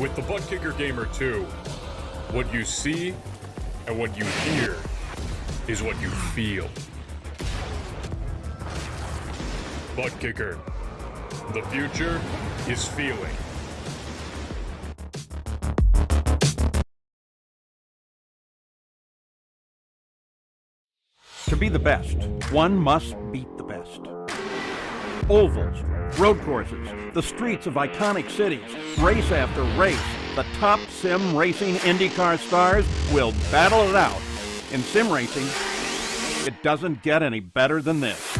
With the Butt Kicker Gamer 2, what you see and what you hear is what you feel. Butt Kicker. The future is feeling. To be the best, one must beat the best. Ovals, road courses, the streets of iconic cities, race after race, the top sim racing IndyCar stars will battle it out. In sim racing, it doesn't get any better than this.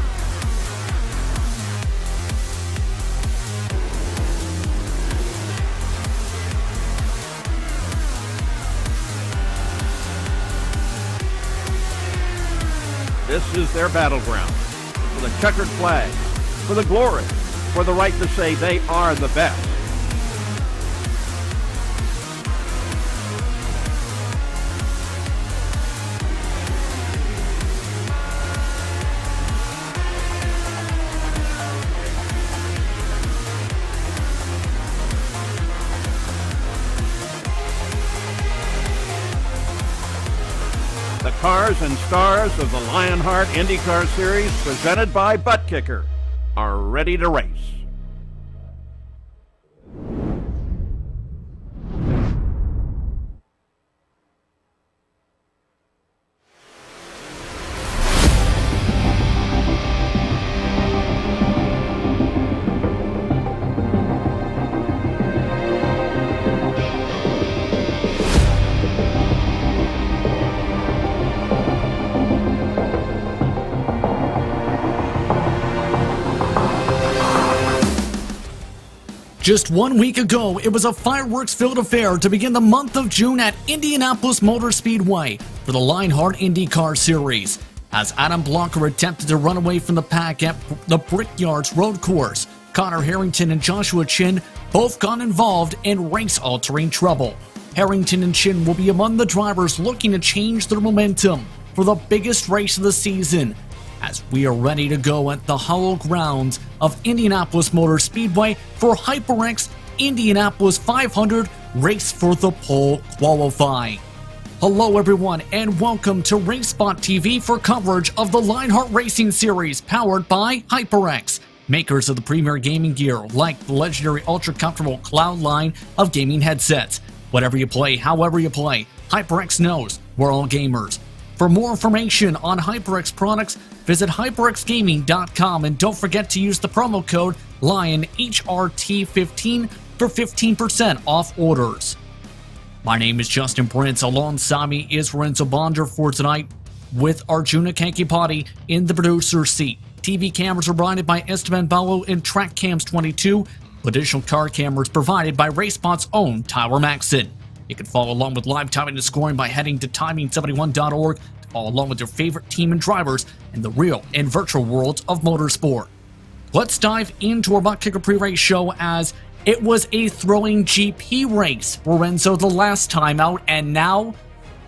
This is their battleground, for the checkered flag, for the glory, for the right to say they are the best. The cars and stars of the Lionheart IndyCar Series, presented by Butt Kicker, are ready to race. Just 1 week ago, it was a fireworks-filled affair to begin the month of June at Indianapolis Motor Speedway for the Lionheart IndyCar Series, as Adam Blocker attempted to run away from the pack at the Brickyards road course. Connor Harrington and Joshua Chin both got involved in race-altering trouble. Harrington and Chin will be among the drivers looking to change their momentum for the biggest race of the season, as we are ready to go at the hollow grounds of Indianapolis Motor Speedway for HyperX Indianapolis 500 Race for the Pole qualifying. Hello everyone and welcome to RaceSpotTV for coverage of the Lionheart Racing Series powered by HyperX, makers of the premier gaming gear like the legendary ultra-comfortable Cloud line of gaming headsets. Whatever you play, however you play, HyperX knows we're all gamers. For more information on HyperX products, visit HyperXGaming.com and don't forget to use the promo code LionHRT15 for 15% off orders. My name is Justin Prince. Alongside me is Lorenzo Bonder for tonight with Arjuna Kankipati in the producer's seat. TV cameras are provided by Esteban Ballo and TrackCams 22. Additional car cameras provided by RaceSpot's own Tyler Maxson. You can follow along with live timing and scoring by heading to timing71.org to follow along with your favorite team and drivers in the real and virtual worlds of motorsport. Let's dive into our Butt Kicker pre-race show, as it was a thrilling GP race, Lorenzo, the last time out, and now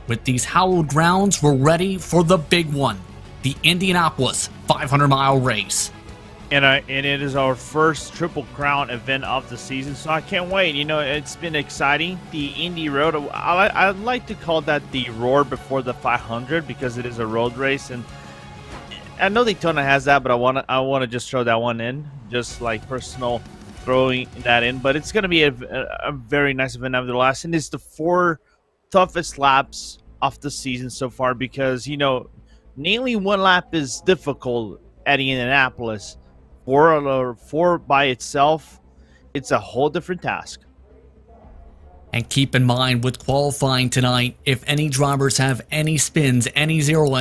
with these hallowed grounds, we're ready for the big one, the Indianapolis 500-mile race. And it is our first Triple Crown event of the season, so I can't wait. You know, it's been exciting. The Indy Road, I'd like to call that the Roar before the 500 because it is a road race, and I know Daytona has that, but I want to just throw that one in, just like personal throwing that in. But it's going to be a very nice event nevertheless, and it's the 4 toughest laps of the season so far because, you know, nailing one lap is difficult at Indianapolis. 4 by itself, it's a whole different task. And keep in mind with qualifying tonight, if any drivers have any spins, any zero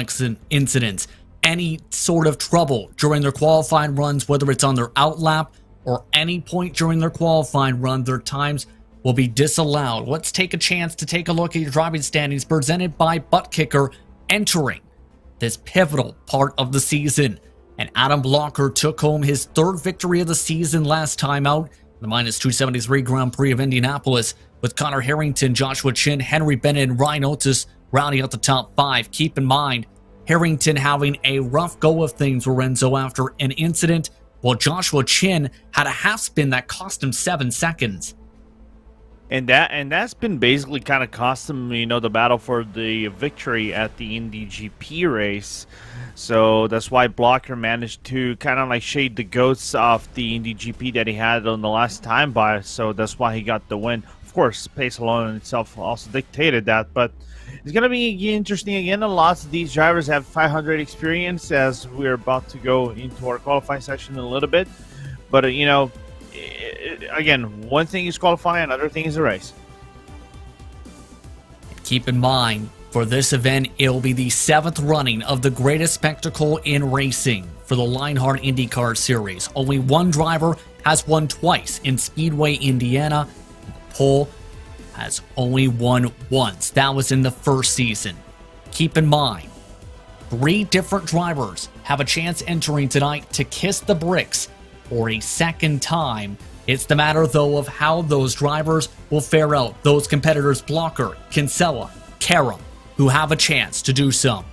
incidents, any sort of trouble during their qualifying runs, whether it's on their out lap or any point during their qualifying run, their times will be disallowed. Let's take a chance to take a look at your driving standings presented by Butt Kicker entering this pivotal part of the season. And Adam Blocker took home his 3rd victory of the season last time out, the -273 Grand Prix of Indianapolis, with Connor Harrington, Joshua Chin, Henry Bennett, and Ryan Otis rounding out the top 5. Keep in mind, Harrington having a rough go of things, Lorenzo, after an incident, while Joshua Chin had a half spin that cost him 7 seconds. And that's been basically kind of cost him, the battle for the victory at the Indy GP race. So that's why Blocker managed to kind of like shade the goats off the Indy GP that he had on the last time by. So that's why he got the win. Of course, pace alone in itself also dictated that, but it's going to be interesting again. Lots of these drivers have 500 experience as we're about to go into our qualifying section in a little bit. But, again, one thing is qualifying, another thing is the race. Keep in mind, for this event, it'll be the 7th running of the greatest spectacle in racing for the Lionheart IndyCar Series. Only one driver has won twice in Speedway, Indiana. Pole has only won once. That was in the first season. Keep in mind, 3 different drivers have a chance entering tonight to kiss the bricks for a second time. It's the matter, though, of how those drivers will fare out. Those competitors, Blocker, Kinsella, Karam, who have a chance to do so.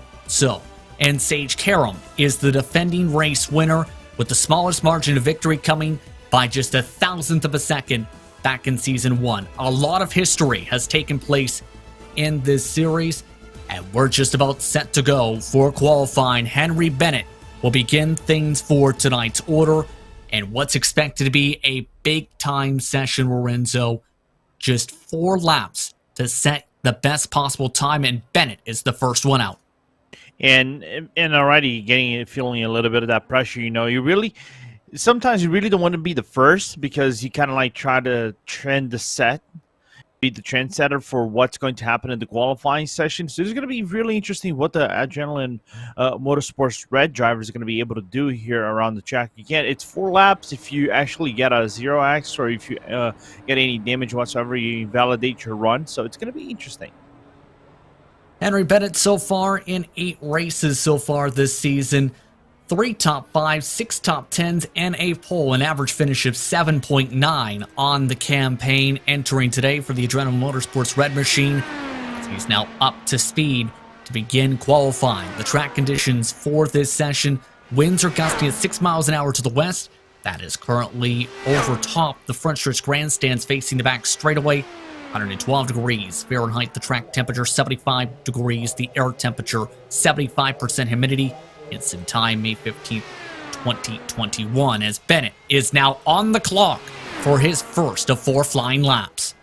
And Sage Karam is the defending race winner with the smallest margin of victory coming by just 1,000th of a second back in Season 1. A lot of history has taken place in this series, and we're just about set to go for qualifying. Henry Bennett will begin things for tonight's order, and what's expected to be a big-time session, Lorenzo. Just 4 laps to set the best possible time, and Bennett is the first one out. And already feeling a little bit of that pressure. Sometimes you really don't want to be the first because you kind of like try to trend the set, be the trendsetter for what's going to happen in the qualifying session. So it's going to be really interesting what the Adrenaline Motorsports Red drivers are going to be able to do here around the track. It's 4 laps. If you actually get a 0x or if you get any damage whatsoever, you invalidate your run. So it's going to be interesting. Henry Bennett so far in 8 races so far this season. 3 top 5s, 6 top 10s, and a pole, an average finish of 7.9 on the campaign. Entering today for the Adrenaline Motorsports Red Machine. He's now up to speed to begin qualifying. The track conditions for this session: winds are gusting at 6 miles an hour to the west. That is currently over top the front stretch grandstands facing the back straightaway. 112 degrees Fahrenheit, the track temperature, 75 degrees, the air temperature, 75% humidity. It's in time, May 15th, 2021, as Bennett is now on the clock for his first of 4 flying laps.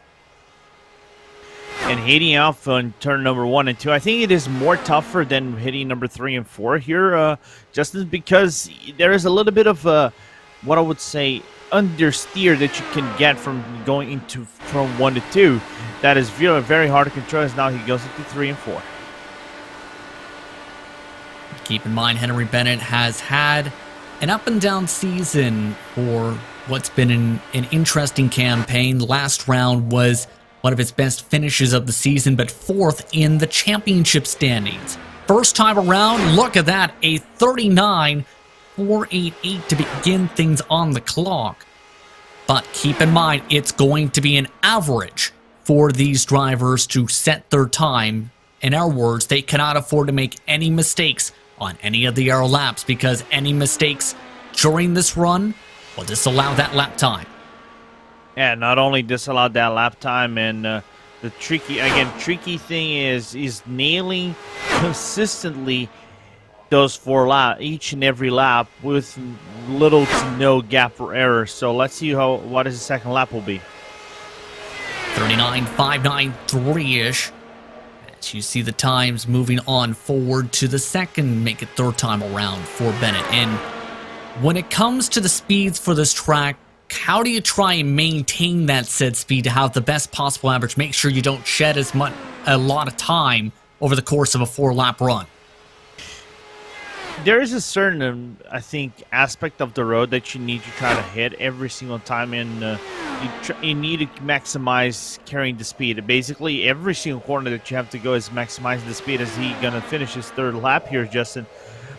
And hitting off on turn number 1 and 2, I think it is more tougher than hitting number 3 and 4 here, Justin, because there is a little bit of what I would say understeer that you can get from going from 1 to 2. That is very, very hard to control as now he goes into 3 and 4. Keep in mind, Henry Bennett has had an up-and-down season for what's been an interesting campaign. The last round was one of his best finishes of the season, but 4th in the championship standings. First time around, look at that, a 39.488 to begin things on the clock. But keep in mind, it's going to be an average for these drivers to set their time. In our words, they cannot afford to make any mistakes on any of the aero laps, because any mistakes during this run will disallow that lap time. Yeah, not only disallowed that lap time, and the tricky thing is nailing consistently those 4 laps, each and every lap, with little to no gap for error. So let's see what his second lap will be. 39.593-ish. As you see the times moving on forward to the second, make it 3rd time around for Bennett. And when it comes to the speeds for this track, how do you try and maintain that said speed to have the best possible average? Make sure you don't shed a lot of time over the course of a 4-lap run. There is a certain, I think, aspect of the road that you need to try to hit every single time, and you need to maximize carrying the speed. Basically, every single corner that you have to go is maximizing the speed. As he gonna finish his 3rd lap here, Justin.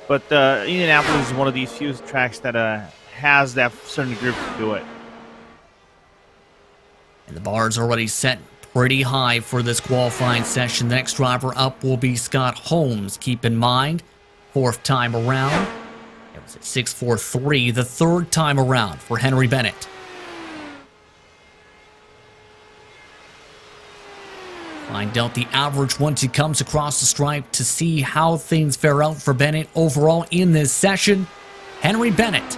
But Indianapolis is one of these few tracks that has that certain grip to do it. And the bar's already set pretty high for this qualifying session. The next driver up will be Scott Holmes. Keep in mind, 4th time around. It was at 6.43, the 3rd time around for Henry Bennett. Find out the average once he comes across the stripe to see how things fare out for Bennett overall in this session. Henry Bennett,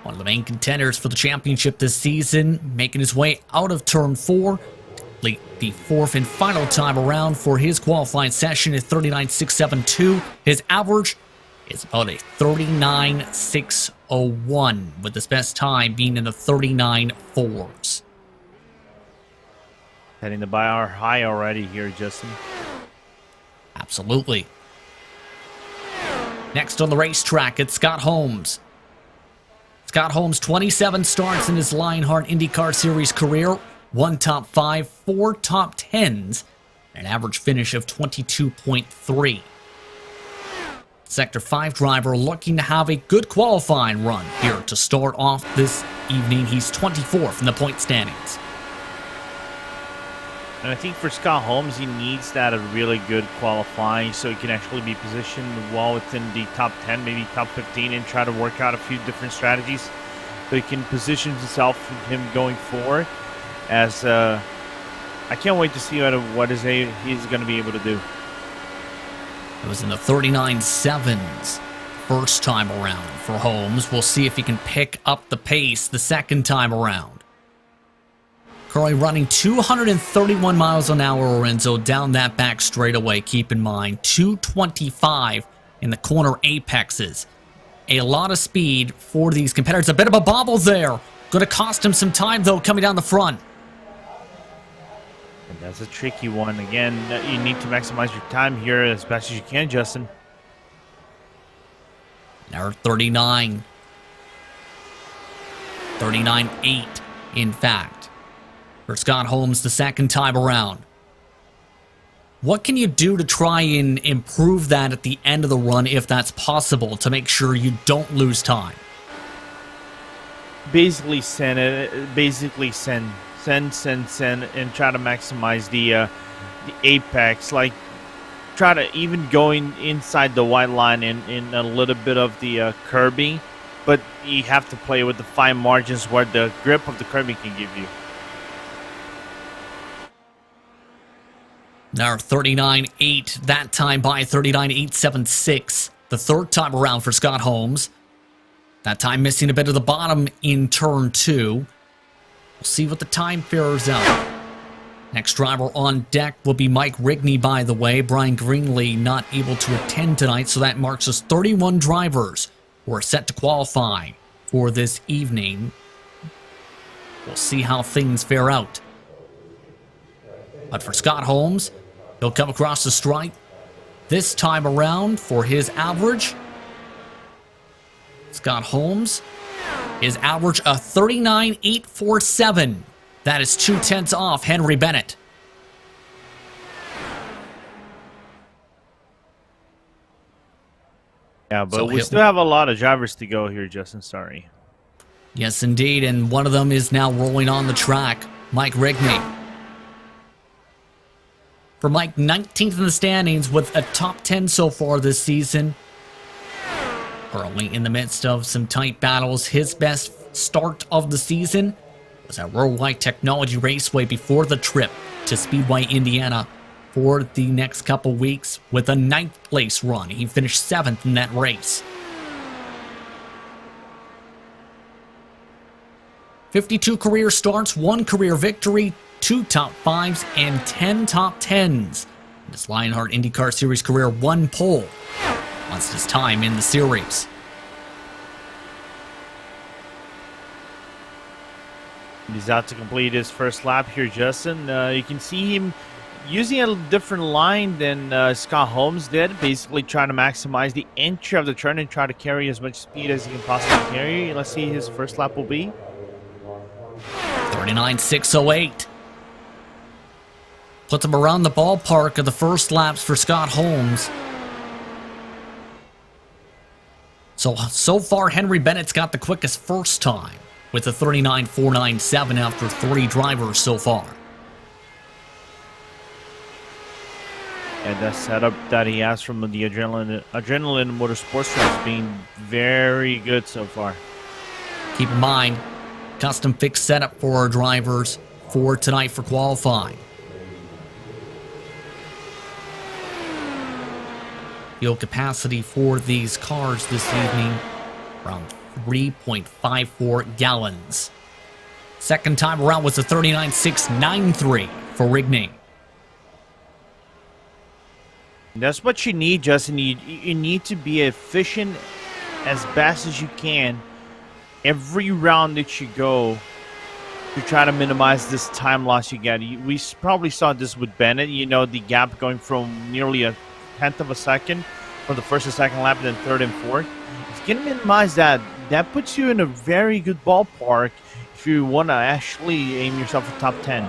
one of the main contenders for the championship this season, making his way out of turn 4. Complete the fourth and final time around for his qualifying session at 39.672. His average is about a 39.601, with his best time being in the 39.4s. Heading the by-hour high already here, Justin. Absolutely. Next on the racetrack, it's Scott Holmes. Scott Holmes, 27 starts in his Lionheart IndyCar Series career, 1 top 5, 4 top 10s, and an average finish of 22.3. Sector 5 driver looking to have a good qualifying run here to start off this evening. He's 24th in the point standings. And I think for Scott Holmes, he needs that a really good qualifying so he can actually be positioned well within the top 10, maybe top 15, and try to work out a few different strategies so he can position himself him going forward. As I can't wait to see what he's going to be able to do. It was in the 39.7s first time around for Holmes. We'll see if he can pick up the pace the second time around. Currently running 231 miles an hour, Lorenzo, down that back straightaway. Keep in mind, 225 in the corner apexes. A lot of speed for these competitors. A bit of a bobble there. Going to cost him some time, though, coming down the front. And that's a tricky one. Again, you need to maximize your time here as best as you can, Justin. Now 39. 39.8, in fact, for Scott Holmes the second time around. What can you do to try and improve that at the end of the run, if that's possible, to make sure you don't lose time? Basically send, and try to maximize the apex. Like, try to even going inside the white line in a little bit of the curbing, but you have to play with the fine margins where the grip of the curbing can give you. Now 39.8, that time by 39.876, the third time around for Scott Holmes. That time missing a bit of the bottom in turn 2. We'll see what the time fares out. Next driver on deck will be Mike Rigney, by the way. Brian Greenlee not able to attend tonight, so that marks us 31 drivers who are set to qualify for this evening. We'll see how things fare out. But for Scott Holmes, he'll come across the stripe this time around for his average. Scott Holmes, his average a 39.847. That is 0.2 off Henry Bennett. Yeah, but we still have a lot of drivers to go here, Justin. Sorry. Yes, indeed, and one of them is now rolling on the track, Mike Rigney. For Mike, 19th in the standings with a top 10 so far this season. Currently in the midst of some tight battles. His best start of the season was at Worldwide Technology Raceway before the trip to Speedway Indiana for the next couple weeks with a 9th place run. He finished 7th in that race. 52 career starts, 1 career victory, 2 top 5s, and 10 top 10s. In his Lionheart IndyCar Series career, 1 pole. Once his time in the series. He's out to complete his first lap here, Justin. You can see him using a different line than Scott Holmes did. Basically trying to maximize the entry of the turn and try to carry as much speed as he can possibly carry. Let's see his first lap will be. 39.608. Puts him around the ballpark of the first laps for Scott Holmes. So far, Henry Bennett's got the quickest first time with a 39.497 after 3 drivers so far. And the setup that he has from the Adrenaline Motorsports has been very good so far. Keep in mind, custom fixed setup for our drivers for tonight for qualifying. Fuel capacity for these cars this evening, around 3.54 gallons. Second time around was a 39.693 for Rigney. That's what you need, Justin. You need to be efficient as best as you can every round that you go to try to minimize this time loss you get. We probably saw this with Bennett, the gap going from nearly a tenth of a second for the first and second lap, and then third and fourth. If you can minimize that, that puts you in a very good ballpark if you want to actually aim yourself a top 10.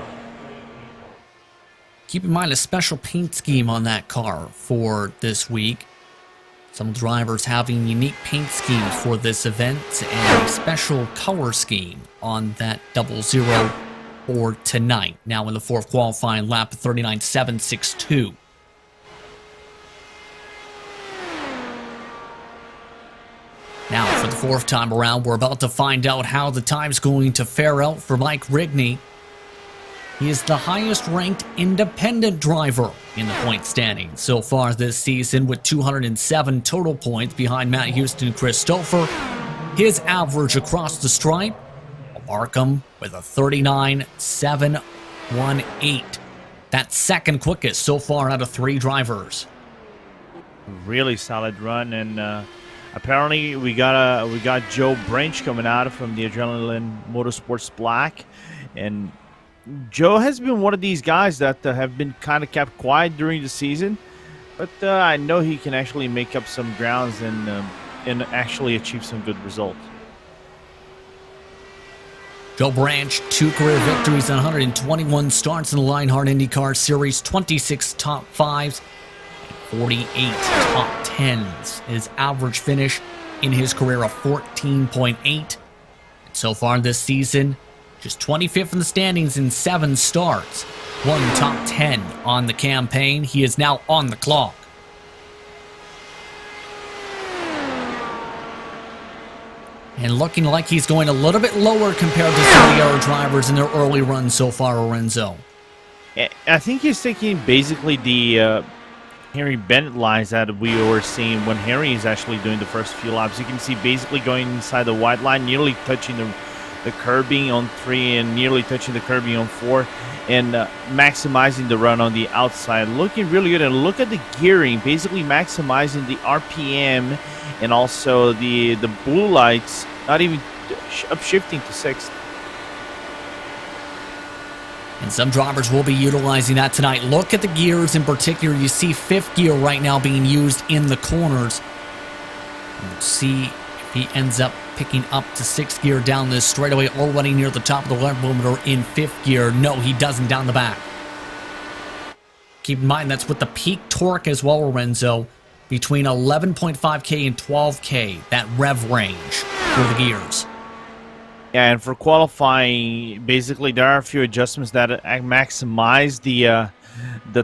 Keep in mind a special paint scheme on that car for this week. Some drivers having unique paint schemes for this event and a special color scheme on that 00 for tonight. Now in the fourth qualifying lap, 39.762. Now for the fourth time around, we're about to find out how the time's going to fare out for Mike Rigney. He is the highest ranked independent driver in the point standing so far this season, with 207 total points behind Matt Houston and Christopher. His average across the stripe, Markham with a 39.718. That's second quickest so far out of 3 drivers. Really solid run, and apparently we got Joe Branch coming out from the Adrenaline Motorsports Black, and Joe has been one of these guys that have been kind of kept quiet during the season, but I know he can actually make up some grounds and actually achieve some good results. Joe Branch, 2 career victories and 121 starts in the Lionheart IndyCar Series, 26 top 5s, 48 top 10s. His average finish in his career of 14.8. So far this season, just 25th in the standings in 7 starts. 1 top 10 on the campaign. He is now on the clock. And looking like he's going a little bit lower compared to some of the other drivers in their early run so far, Lorenzo. I think he's taking basically the Harry Bennett lines that we were seeing when Harry is actually doing the first few laps. You can see basically going inside the white line, nearly touching the curbing on 3 and nearly touching the curbing on 4, and maximizing the run on the outside. Looking really good. And look at the gearing, basically maximizing the RPM and also the blue lights, not even upshifting to 6th. And some drivers will be utilizing that tonight. Look at the gears in particular. You see 5th gear right now being used in the corners. We'll see if he ends up picking up to 6th gear down this straightaway, already near the top of the left limiter in 5th gear. No, he doesn't down the back. Keep in mind that's with the peak torque as well, Lorenzo, between 11.5K and 12K, that rev range for the gears. Yeah, and for qualifying, basically there are a few adjustments that maximize the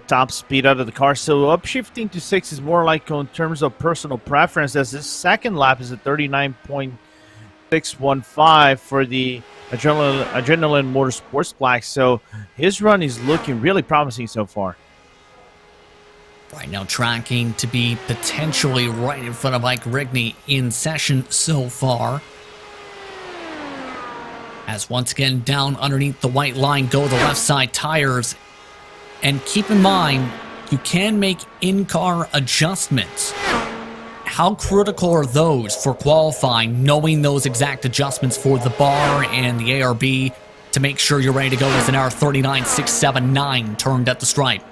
top speed out of the car. So upshifting to 6 is more like in terms of personal preference, as this second lap is at 39.615 for the Adrenaline Motorsports Black. So his run is looking really promising so far. Right now tracking to be potentially right in front of Mike Rigney in session so far. As once again down underneath the white line go the left side tires. And keep in mind, you can make in-car adjustments. How critical are those for qualifying, knowing those exact adjustments for the bar and the ARB to make sure you're ready to go as an hour 39.679 turned at the stripe?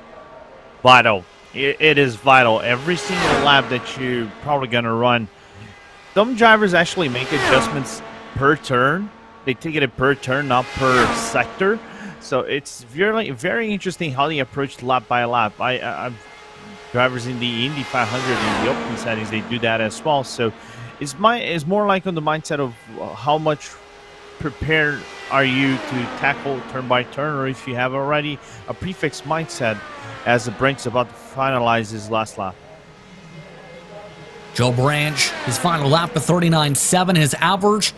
Vital. It is vital. Every single lap that you're probably going to run, some drivers actually make adjustments per turn. They take it per turn, not per sector. So it's very, very interesting how they approach lap by lap. I've drivers in the Indy 500 in the open settings, they do that as well. So it's more like on the mindset of how much prepared are you to tackle turn by turn, or if you have already a prefix mindset as the Branch about to finalize his last lap. Joe Branch, his final lap of 39.7, his average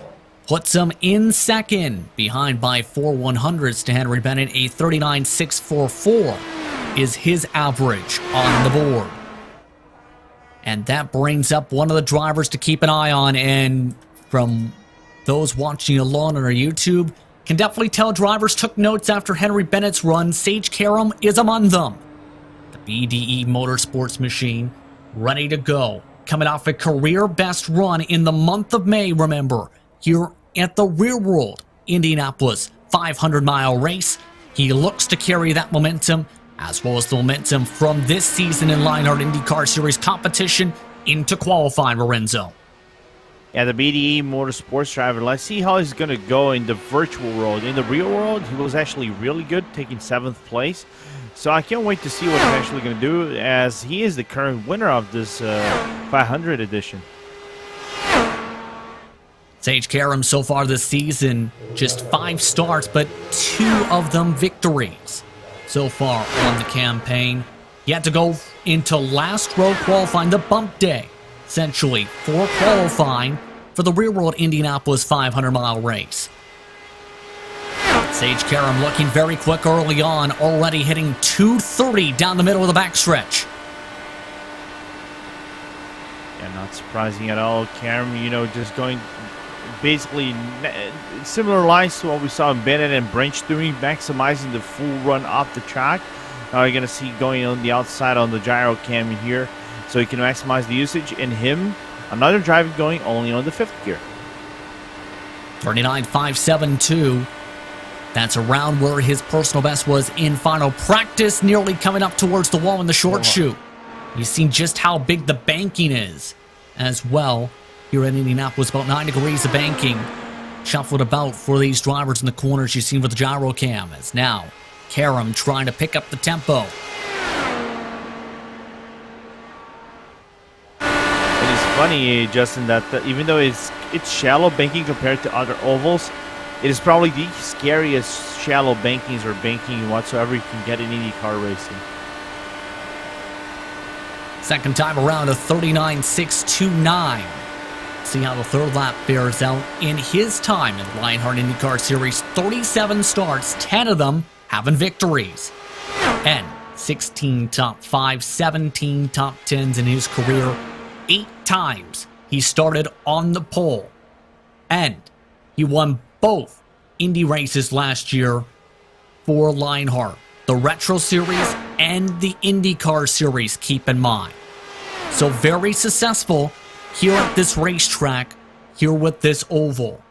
puts him in second, behind by 4 100ths to Henry Bennett. A 39.644 is his average on the board. And that brings up one of the drivers to keep an eye on. And from those watching along on our YouTube, can definitely tell drivers took notes after Henry Bennett's run. Sage Karam is among them. The BDE Motorsports machine ready to go. Coming off a career best run in the month of May, remember, here at the Real World Indianapolis 500-mile race. He looks to carry that momentum, as well as the momentum from this season in Lionheart IndyCar Series competition into qualifying, Lorenzo. Yeah, the BDE Motorsports driver. Let's see how he's going to go in the virtual world. In the real world, he was actually really good, taking 7th place. So I can't wait to see what he's actually going to do, as he is the current winner of this 500 edition. Sage Karam so far this season, just 5 starts, but 2 of them victories so far on the campaign. He had to go into last row qualifying, the bump day, essentially, for qualifying for the Real World Indianapolis 500-mile race. Sage Karam looking very quick early on, already hitting 230 down the middle of the backstretch. Yeah, not surprising at all. Karam, just going basically similar lines to what we saw in Bennett and Branch doing, maximizing the full run off the track. Now you're going to see going on the outside on the gyro cam here, so he can maximize the usage. And him, another driver going only on the 5th gear. 39.572. That's around where his personal best was in final practice, nearly coming up towards the wall in the short chute. You've seen just how big the banking is as well. Here in Indianapolis, about 9 degrees of banking shuffled about for these drivers in the corners you've seen with the gyro cam. As now, Karam trying to pick up the tempo. It is funny, Justin, that even though it's shallow banking compared to other ovals, it is probably the scariest shallow bankings or banking whatsoever you can get in IndyCar racing. Second time around, a 39.629. See how the third lap fares out in his time in the Lionheart IndyCar Series. 37 starts, 10 of them having victories. And 16 top 5, 17 top 10s in his career. 8 times he started on the pole. And he won both Indy races last year for Lionheart. The Retro Series and the IndyCar Series, keep in mind. So very successful here at this racetrack, here with this oval.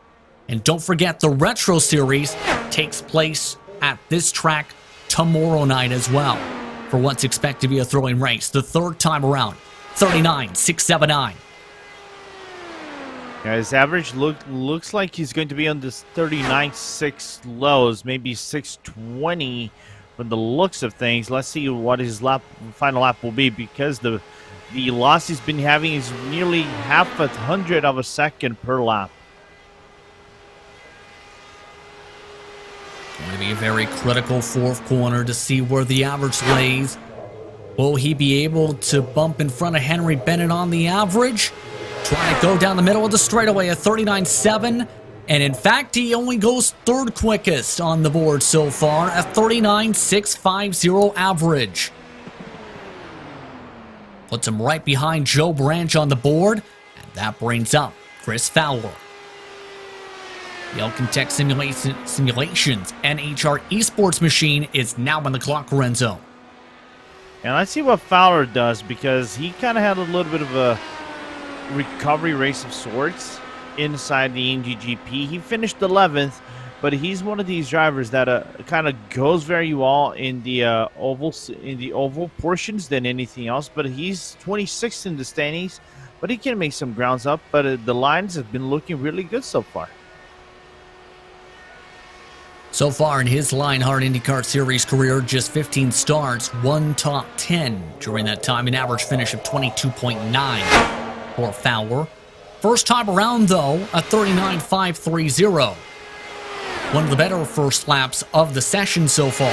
And don't forget, the Retro Series takes place at this track tomorrow night as well, for what's expected to be a thrilling race. The third time around, 39.679. Yeah, his average looks like he's going to be on this 39.6 lows, maybe 620 from the looks of things. Let's see what his final lap will be, because the loss he's been having is nearly 0.5 of a second per lap. Going to be a very critical 4th corner to see where the average lays. Will he be able to bump in front of Henry Bennett on the average? Trying to go down the middle of the straightaway at 39.7. And in fact, he only goes 3rd quickest on the board so far at 39.650 average. Puts him right behind Joe Branch on the board, and that brings up Chris Fowler. The Elkin Tech Simulations NHR Esports machine is now on the clock, Lorenzo. And let's see what Fowler does, because he kind of had a little bit of a recovery race of sorts inside the Indy GP. He finished 11th, but he's one of these drivers that kind of goes very well in the oval portions than anything else. But he's 26th in the standings, but he can make some grounds up. But the lines have been looking really good so far. So far in his Lionheart IndyCar Series career, just 15 starts, 1 top 10 during that time, an average finish of 22.9 for Fowler. First time around, though, a 39.530. One of the better first laps of the session so far.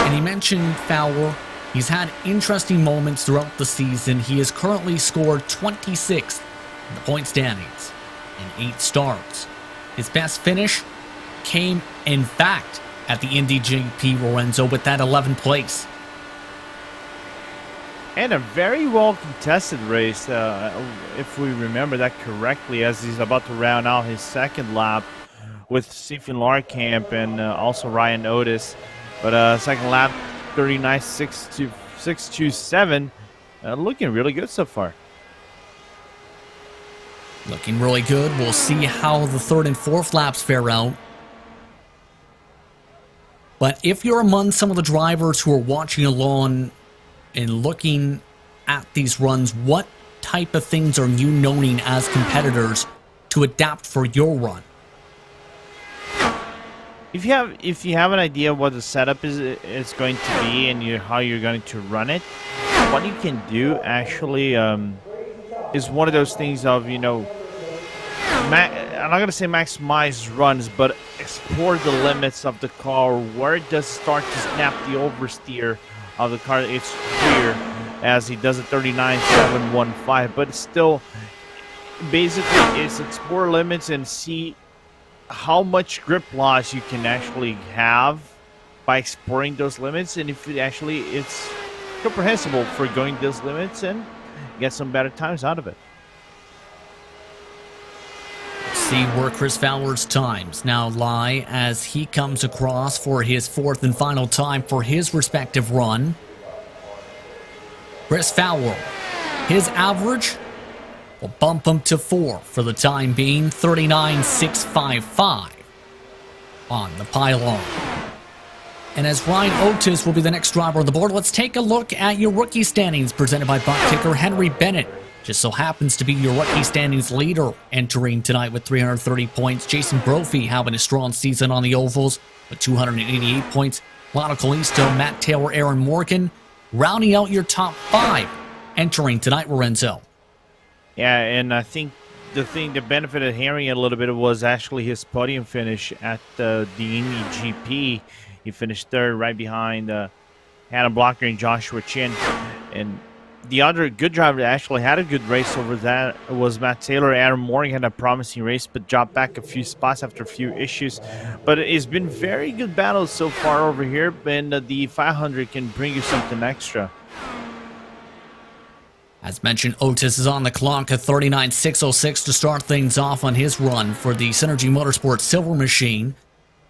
And he mentioned Fowler. He's had interesting moments throughout the season. He has currently scored 26th in the point standings in 8 starts. His best finish came, in fact, at the Indy GP, Lorenzo, with that 11th place. And a very well contested race, if we remember that correctly, as he's about to round out his second lap with Stephen Larkamp and also Ryan Otis. But second lap, 39.627, looking really good so far. Looking really good. We'll see how the third and fourth laps fare out. But if you're among some of the drivers who are watching along and looking at these runs, what type of things are you noting as competitors to adapt for your run? If you have an idea what the setup is going to be and how you're going to run it, what you can do actually is one of those things of, I'm not going to say maximize runs, but explore the limits of the car, where it does start to snap the oversteer of the car. It's clear as he does a 39.715, but it's still basically it's explore limits and see how much grip loss you can actually have by exploring those limits, and if it's comprehensible for going those limits and get some better times out of it. See where Chris Fowler's times now lie as he comes across for his fourth and final time for his respective run. Chris Fowler, his average will bump him to 4 for the time being, 39.655 on the pylon. And as Ryan Otis will be the next driver on the board, let's take a look at your rookie standings presented by butt kicker Henry Bennett. Just so happens to be your rookie standings leader entering tonight with 330 points. Jason Brophy having a strong season on the ovals with 288 points. Lionel Calisto, Matt Taylor, Aaron Morgan rounding out your top 5 entering tonight, Lorenzo. Yeah, and I think the benefit of Henry a little bit was actually his podium finish at the Indy GP. He finished third right behind Adam Blocker and Joshua Chin. And the other good driver that actually had a good race over that was Matt Taylor. Aaron Morgan had a promising race, but dropped back a few spots after a few issues. But it's been very good battles so far over here, and the 500 can bring you something extra. As mentioned, Otis is on the clock at 39.606 to start things off on his run for the Synergy Motorsports Silver Machine.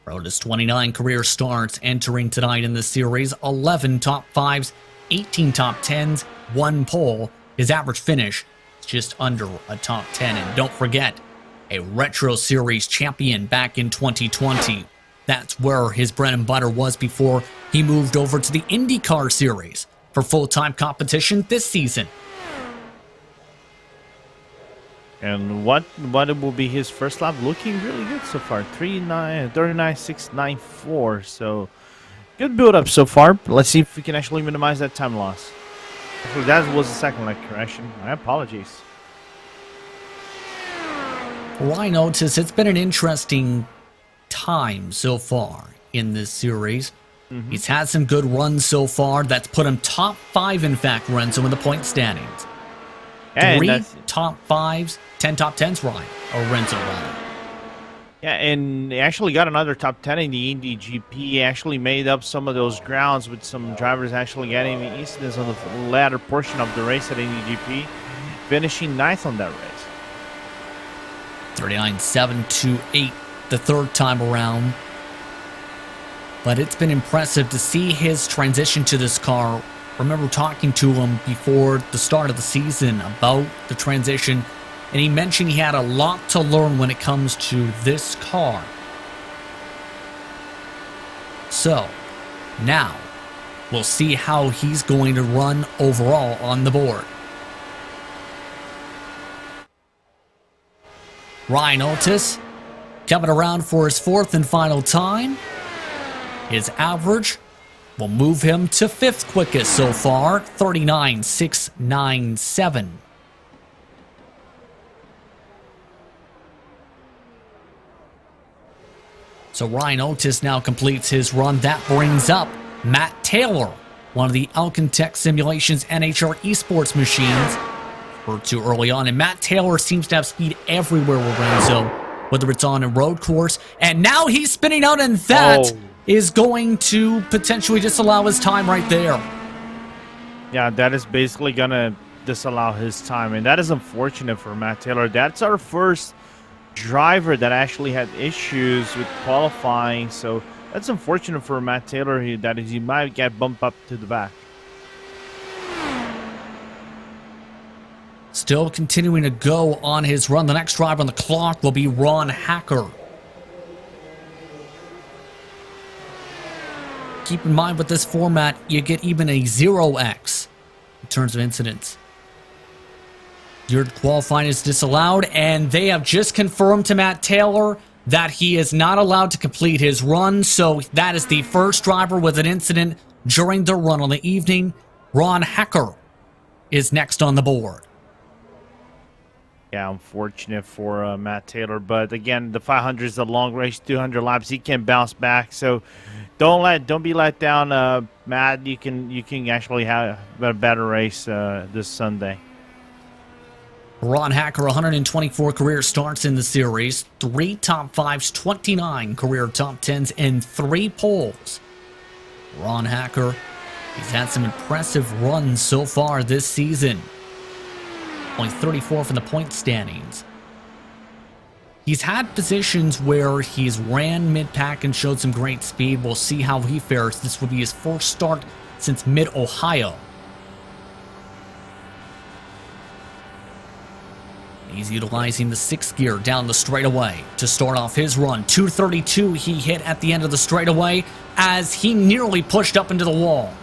Rode his 29 career starts entering tonight in the series, 11 top 5s, 18 top 10s, 1 pole. His average finish is just under a top 10. And don't forget, a Retro Series champion back in 2020. That's where his bread and butter was before he moved over to the IndyCar Series for full-time competition this season. And what will be his first lap? Looking really good so far. 39.694. So good build up so far. Let's see if we can actually minimize that time loss. Actually, that was the second leg correction. My apologies. Ryan Otis, it's been an interesting time so far in this series. He's had some good runs so far. That's put him top 5, in fact, Lorenzo, in the point standings. And 3 top 5s, 10 top 10s, Ryan. Or Renzo, rather. Yeah, and he actually got another top 10 in the Indy GP. He actually made up some of those grounds with some drivers actually getting incidents on the latter portion of the race at Indy GP, finishing 9th on that race. 39.728 the third time around. But it's been impressive to see his transition to this car. Remember talking to him before the start of the season about the transition, and he mentioned he had a lot to learn when it comes to this car. So, now, we'll see how he's going to run overall on the board. Ryan Otis coming around for his 4th and final time. His average will move him to 5th quickest so far, 39.697. So Ryan Otis now completes his run. That brings up Matt Taylor, one of the Alcantech Simulations NHL esports machines. Referred to early on, and Matt Taylor seems to have speed everywhere, Lorenzo, whether it's on a road course. And now he's spinning out, and that is going to potentially disallow his time right there. Yeah, that is basically going to disallow his time, and that is unfortunate for Matt Taylor. That's our first driver that actually had issues with qualifying, so that's unfortunate for Matt Taylor that he might get bumped up to the back. Still continuing to go on his run. The next driver on the clock will be Ron Hacker. Keep in mind with this format, you get even a 0x in terms of incidents. Your qualifying is disallowed, and they have just confirmed to Matt Taylor that he is not allowed to complete his run, so that is the first driver with an incident during their run on the evening. Ron Hacker is next on the board. Yeah, unfortunate for Matt Taylor, but again, the 500 is a long race, 200 laps. He can bounce back, so don't be let down, Matt. You can actually have a better race this Sunday. Ron Hacker, 124 career starts in the series, 3 top 5s, 29 career top 10s, and 3 poles. Ron Hacker, he's had some impressive runs so far this season. Only 34th in the point standings. He's had positions where he's ran mid-pack and showed some great speed. We'll see how he fares. This will be his first start since mid-Ohio. He's utilizing the 6th gear down the straightaway to start off his run. 232 he hit at the end of the straightaway as he nearly pushed up into the wall.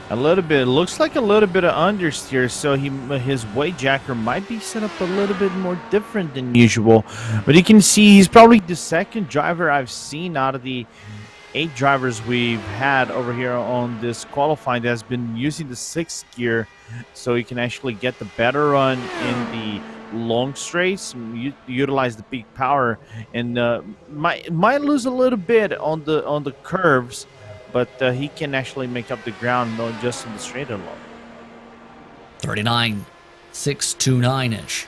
A little bit, looks like a little bit of understeer, so his weight jacker might be set up a little bit more different than usual. But you can see he's probably the second driver I've seen out of the 8 drivers we've had over here on this qualifying that has been using the 6th gear, so he can actually get the better run in the long straights, utilize the peak power, and might lose a little bit on the curves. But he can actually make up the ground just in the straight alone. 39.629-ish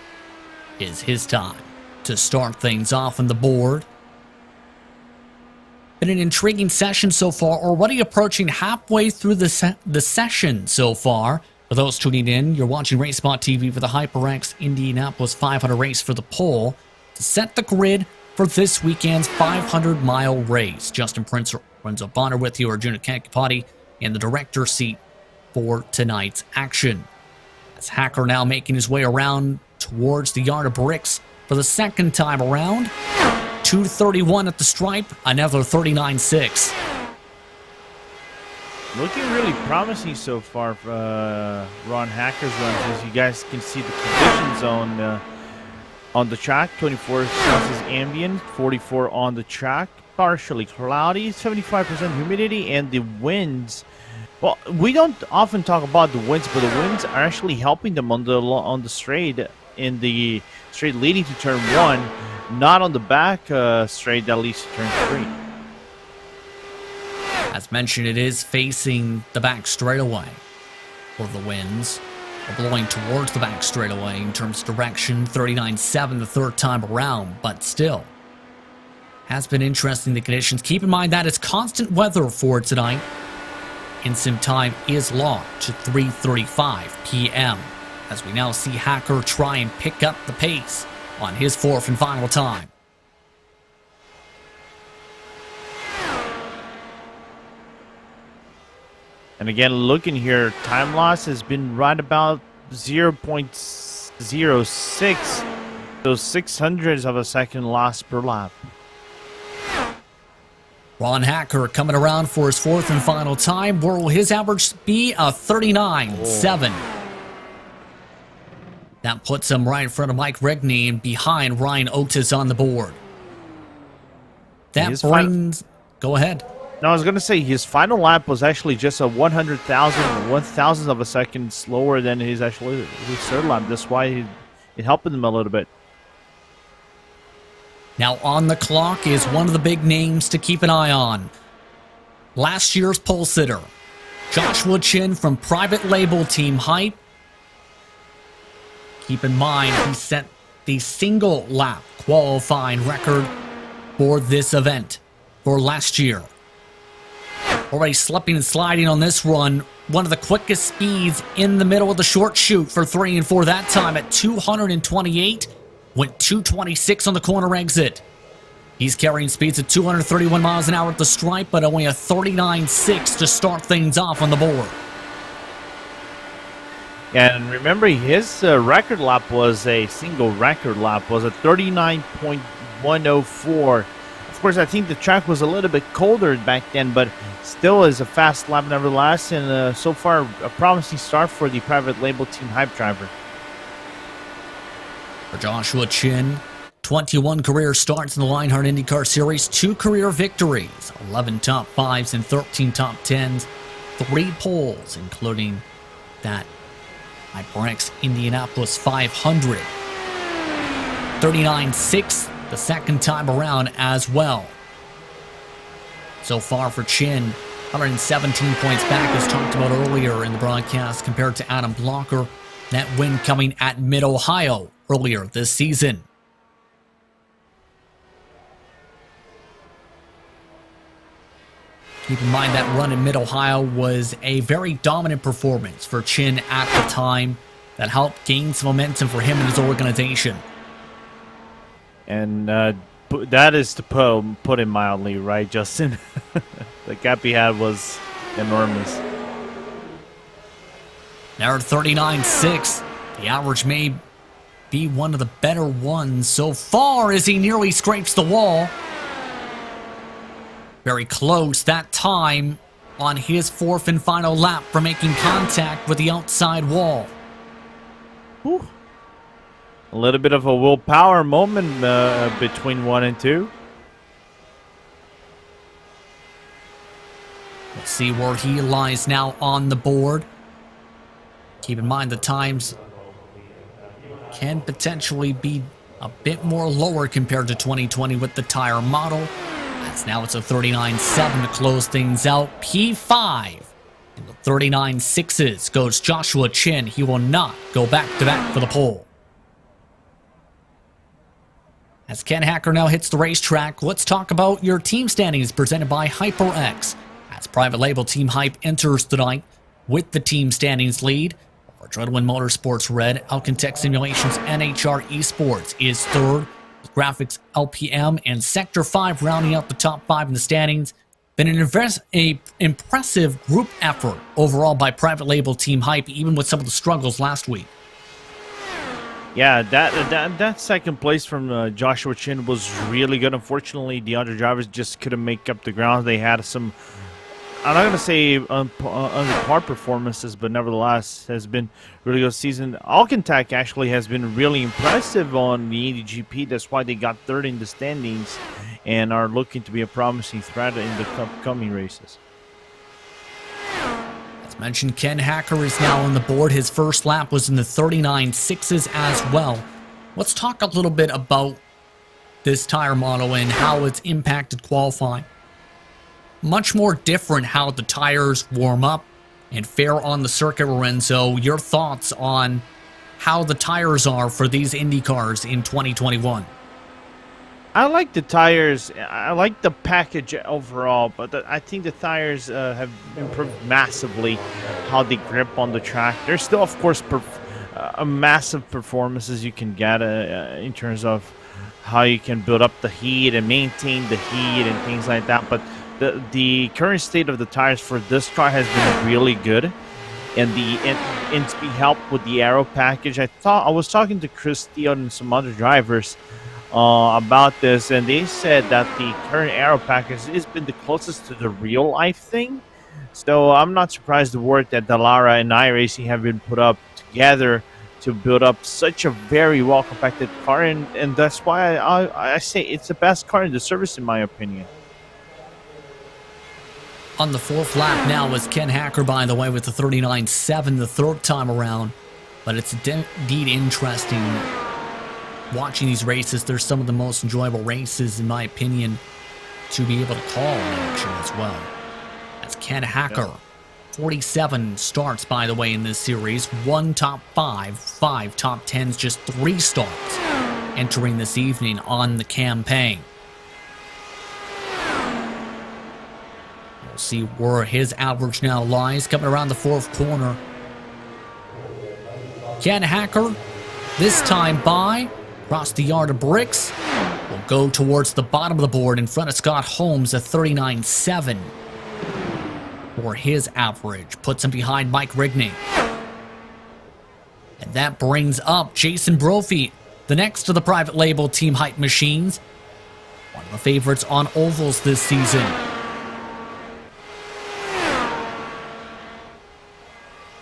is his time to start things off on the board. Been an intriguing session so far, already approaching halfway through the session so far. For those tuning in, you're watching RaceSpotTV for the HyperX Indianapolis 500 race for the pole to set the grid for this weekend's 500-mile race. Justin Prince runs up Bonner with you, Arjuna Kankapati in the director's seat for tonight's action. As Hacker now making his way around towards the yard of bricks for the second time around. 231 at the stripe, another 39.6. Looking really promising so far for Ron Hacker's runs. As you guys can see the conditions on the track, 24 Celsius ambient, 44 on the track. Partially cloudy, 75% humidity, and the winds. Well, we don't often talk about the winds, but the winds are actually helping them on the straight, in the straight leading to turn 1, not on the back straight that leads to turn 3. As mentioned, it is facing the back straightaway for the winds. They're blowing towards the back straightaway in terms of direction. 39.7 the third time around, but still. Has been interesting, the conditions. Keep in mind that it's constant weather for tonight. Instant time is locked to 3:35 p.m. as we now see Hacker try and pick up the pace on his 4th and final time. And again, looking here, time loss has been right about 0.06. Those 600ths of a second loss per lap. Ron Hacker coming around for his 4th and final time. Where will his average be? A 39.7. That puts him right in front of Mike Regney and behind Ryan Otis on the board. That brings... Go ahead. No, I was going to say his final lap was actually just a 1,000th of a second slower than his third lap. That's why it helped him a little bit. Now on the clock is one of the big names to keep an eye on. Last year's pole sitter, Joshua Chin from private label Team Hype. Keep in mind, he set the single lap qualifying record for this event for last year. Already slipping and sliding on this run. One of the quickest speeds in the middle of the short chute for 3 and 4 that time at 228. Went 226 on the corner exit. He's carrying speeds at 231 miles an hour at the stripe, but only a 39.6 to start things off on the board. And remember, his record lap was a single record lap, was a 39.104. Of course, I think the track was a little bit colder back then, but still is a fast lap nevertheless, and so far a promising start for the private label team Hype driver. For Joshua Chin, 21 career starts in the Lionheart IndyCar Series, 2 career victories, 11 top 5s and 13 top 10s, 3 poles, including that HyperX Indianapolis 500. 39.6 the second time around as well. So far for Chin, 117 points back, as talked about earlier in the broadcast, compared to Adam Blocker. That win coming at Mid-Ohio earlier this season. Keep in mind that run in Mid-Ohio was a very dominant performance for Chin at the time that helped gain some momentum for him and his organization. And that is to put it mildly, right, Justin? The gap he had was enormous. Now at 39.6, the average may be one of the better ones so far as he nearly scrapes the wall. Very close that time on his 4th and final lap for making contact with the outside wall. Whew. A little bit of a willpower moment between 1 and 2. Let's see where he lies now on the board. Keep in mind the times can potentially be a bit more lower compared to 2020 with the tire model. As now it's a 39.7 to close things out. P5 in the 39.6s goes Joshua Chin. He will not go back-to-back for the pole. As Ken Hacker now hits the racetrack, let's talk about your team standings presented by HyperX. As private label Team Hype enters tonight with the team standings lead. For Adrenaline Motorsports Red, Alcantech Simulations NHR Esports is 3rd, with Graphics LPM and Sector 5 rounding out the top 5 in the standings. Been an impressive group effort overall by private label Team Hype, even with some of the struggles last week. Yeah, that second place from Joshua Chin was really good. Unfortunately, the other drivers just couldn't make up the ground. They had some, I'm not going to say under par performances, but nevertheless has been really good season. Alcantech actually has been really impressive on the Indy GP. That's why they got 3rd in the standings and are looking to be a promising threat in the upcoming races. Mentioned Ken Hacker is now on the board. His first lap was in the 39.6s as well. Let's talk a little bit about this tire model and how it's impacted qualifying. Much more different how the tires warm up and fare on the circuit, Lorenzo. Your thoughts on how the tires are for these Indy cars in 2021? I like the tires. I like the package overall, but I think the tires have improved massively how they grip on the track. There's still, of course, a massive performances you can get in terms of how you can build up the heat and maintain the heat and things like that. But the current state of the tires for this car has been really good, and to be helped with the aero package. I was talking to Chris Steele and some other drivers about this, and they said that the current aero package has been the closest to the real life thing. So I'm not surprised the work that Dallara and iRacing have been put up together to build up such a very well compacted car, and that's why I say it's the best car in the service in my opinion. On the 4th lap now is Ken Hacker, by the way, with the 39.7 the 3rd time around. But it's indeed interesting watching these races. They're some of the most enjoyable races, in my opinion, to be able to call in action as well. That's Ken Hacker. 47 starts, by the way, in this series. 1 top 5, 5 top 10s, just 3 starts entering this evening on the campaign. We'll See where his average now lies, coming around the fourth corner. Ken Hacker, this time by, across the yard of bricks, will go towards the bottom of the board in front of Scott Holmes at 39.7. For his average, puts him behind Mike Rigney. And that brings up Jason Brophy, the next of the private label Team Hype machines. One of the favorites on ovals this season.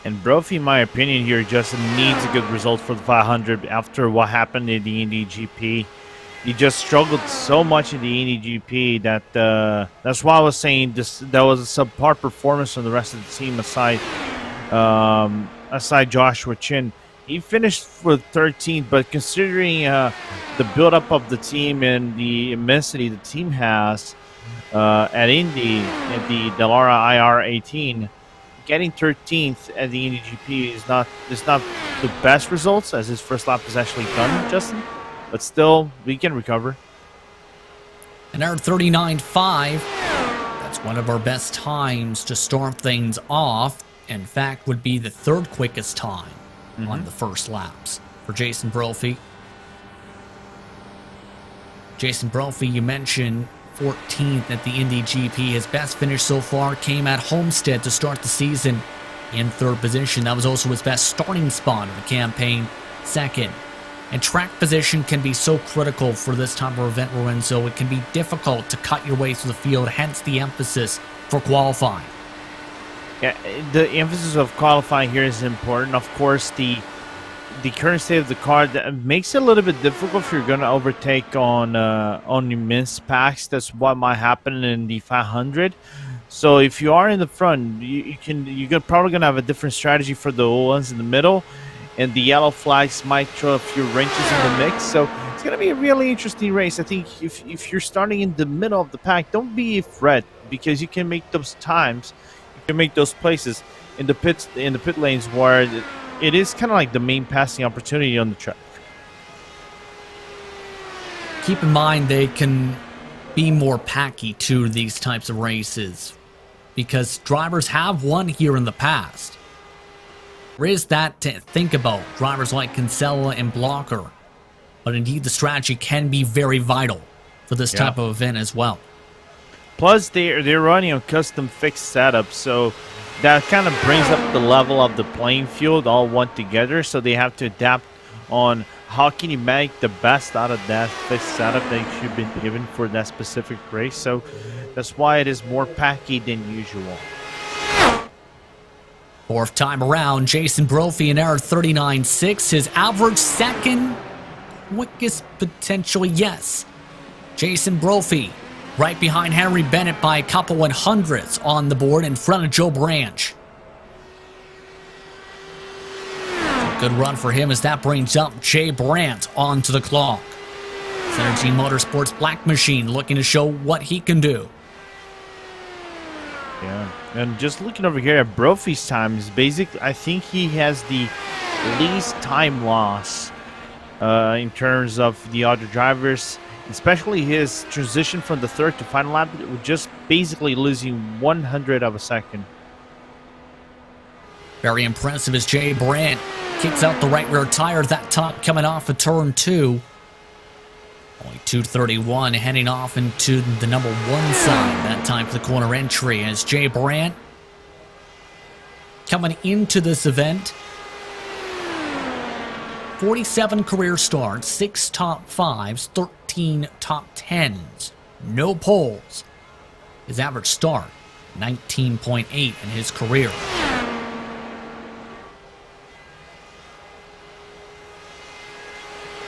And Brophy, in my opinion, here just needs a good result for the 500 after what happened in the Indy GP. He just struggled so much in the Indy GP that that's why I was saying that was a subpar performance from the rest of the team aside Joshua Chin. He finished for 13th, but considering the buildup of the team and the immensity the team has at Indy, at the Dallara IR 18, getting 13th at the Indy GP is not the best results, as his first lap is actually done, Justin. But still, we can recover. And our 39.5, that's one of our best times to start things off. In fact, would be the third quickest time on the first laps for Jason Brophy. Jason Brophy, you mentioned 14th at the Indy GP. His best finish so far came at Homestead to start the season in third position. That was also his best starting spot of the campaign, second. And track position can be so critical for this type of event we're in, so it can be difficult to cut your way through the field, hence the emphasis for qualifying. Yeah, the emphasis of qualifying here is important. Of course, the current state of the car that makes it a little bit difficult if you're going to overtake on immense packs. That's what might happen in the 500. So if you are in the front, you're probably going to have a different strategy for the ones in the middle. And the yellow flags might throw a few wrenches in the mix. So it's going to be a really interesting race. I think if you're starting in the middle of the pack, don't be afraid, because you can make those times, you can make those places in the pit lanes where it is kind of like the main passing opportunity on the track. Keep in mind they can be more packy to these types of races, because drivers have won here in the past. There is that to think about, drivers like Kinsella and Blocker. But indeed, the strategy can be very vital for this type of event as well. Plus, they're running a custom fixed setup, so that kind of brings up the level of the playing field all one together. So they have to adapt on how can you make the best out of that fixed setup that you've been given for that specific race. So that's why it is more packy than usual. Fourth time around, Jason Brophy in error 39.6. His average second quickest potentially, yes. Jason Brophy right behind Henry Bennett by a couple 100ths on the board in front of Joe Branch. Good run for him as that brings up Jay Brandt onto the clock. Synergy Motorsports Black Machine looking to show what he can do. Yeah, and just looking over here at Brophy's times, basically, I think he has the least time loss in terms of the other drivers, especially his transition from the third to final lap, just basically losing 100 of a second. Very impressive as Jay Brandt kicks out the right rear tire, that top coming off of turn 2. Only 2:31 heading off into the number 1 side that time for the corner entry as Jay Brandt coming into this event. 47 career starts, 6 top 5s, 13 top 10s, no poles. His average start, 19.8 in his career.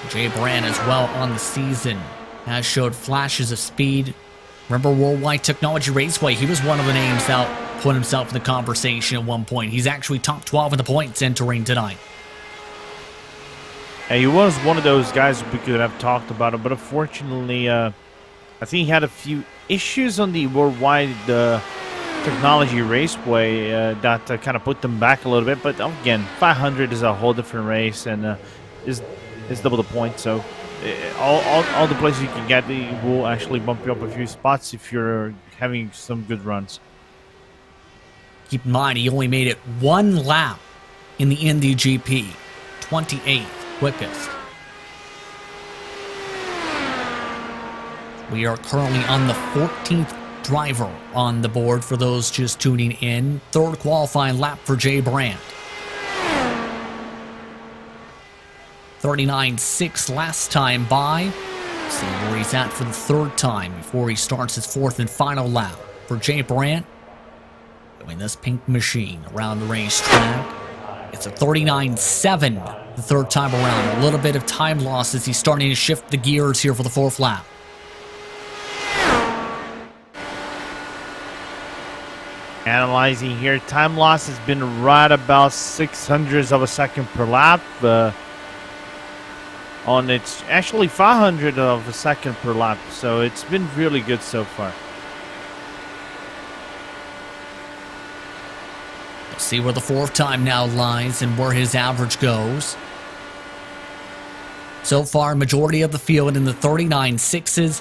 Jay Brandt as well on the season has showed flashes of speed. Remember Worldwide Technology Raceway? He was one of the names that put himself in the conversation at one point. He's actually top 12 in the points entering tonight. And he was one of those guys we could have talked about him, but unfortunately, I think he had a few issues on the Worldwide Technology Raceway that kind of put them back a little bit. But again, 500 is a whole different race and is double the point. So all the places you can get will actually bump you up a few spots if you're having some good runs. Keep in mind, he only made it one lap in the Indy GP. 28th quickest. We are currently on the 14th driver on the board for those just tuning in. Third qualifying lap for Jay Brandt. 39.6 last time by. See where he's at for the third time before he starts his fourth and final lap. For Jay Brandt, doing this pink machine around the racetrack. It's a 39.7 the third time around. A little bit of time loss as he's starting to shift the gears here for the fourth lap. Analyzing here, time loss has been right about 600ths of a second per lap. It's actually 500 of a second per lap, so it's been really good so far. We'll see where the fourth time now lies and where his average goes. So far, majority of the field in the 39.6s.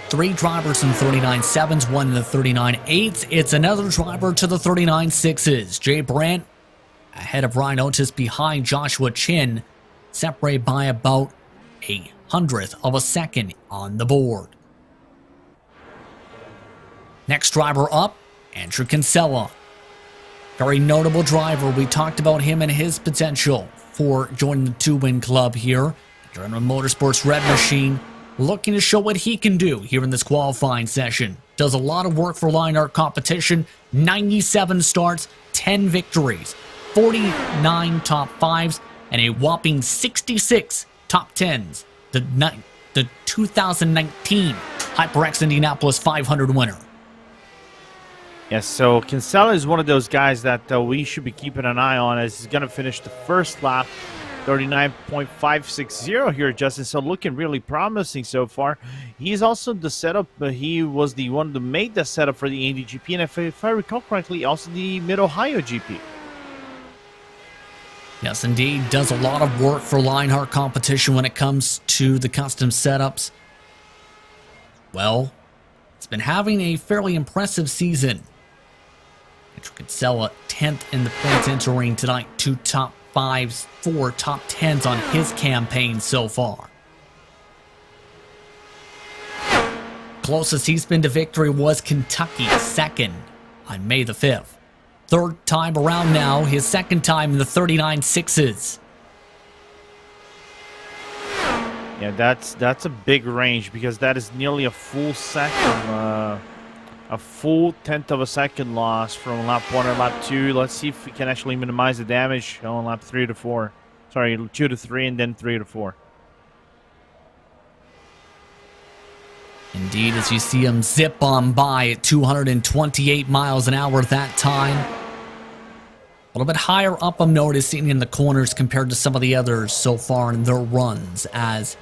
3 drivers in 39.7s, 1 in the 39.8s. It's another driver to the 39.6s. Jay Brandt ahead of Ryan Otis behind Joshua Chin. Separated by about 1/100th of a second on the board. Next driver up, Andrew Kinsella. Very notable driver. We talked about him and his potential for joining the 2-win club here. German Motorsports Red Machine looking to show what he can do here in this qualifying session. Does a lot of work for Lionheart competition. 97 starts, 10 victories, 49 top 5s, and a whopping 66 top 10s. The 2019 HyperX Indianapolis 500 winner. Yes, so Kinsella is one of those guys that we should be keeping an eye on as he's going to finish the first lap. 39.560 here, Justin. So looking really promising so far. He's also the setup. He was the one that made the setup for the Indy GP, and if I recall correctly, also the Mid-Ohio GP. Yes, indeed. Does a lot of work for Lionheart competition when it comes to the custom setups. Well, it's been having a fairly impressive season. Andrew Kinsella 10th in the points entering tonight. 2 top 5s, 4 top 10s on his campaign so far. Closest he's been to victory was Kentucky, 2nd on May the 5th. Third time around now, his second time in the 39.6s. Yeah, that's a big range because that is nearly a full second, a full 10th of a second loss from lap 1 or lap 2. Let's see if we can actually minimize the damage on lap 3 to 4. Sorry, 2 to 3 and then 3 to 4. Indeed, as you see him zip on by at 228 miles an hour at that time. A little bit higher up, I'm noticing, in the corners compared to some of the others so far in their runs. As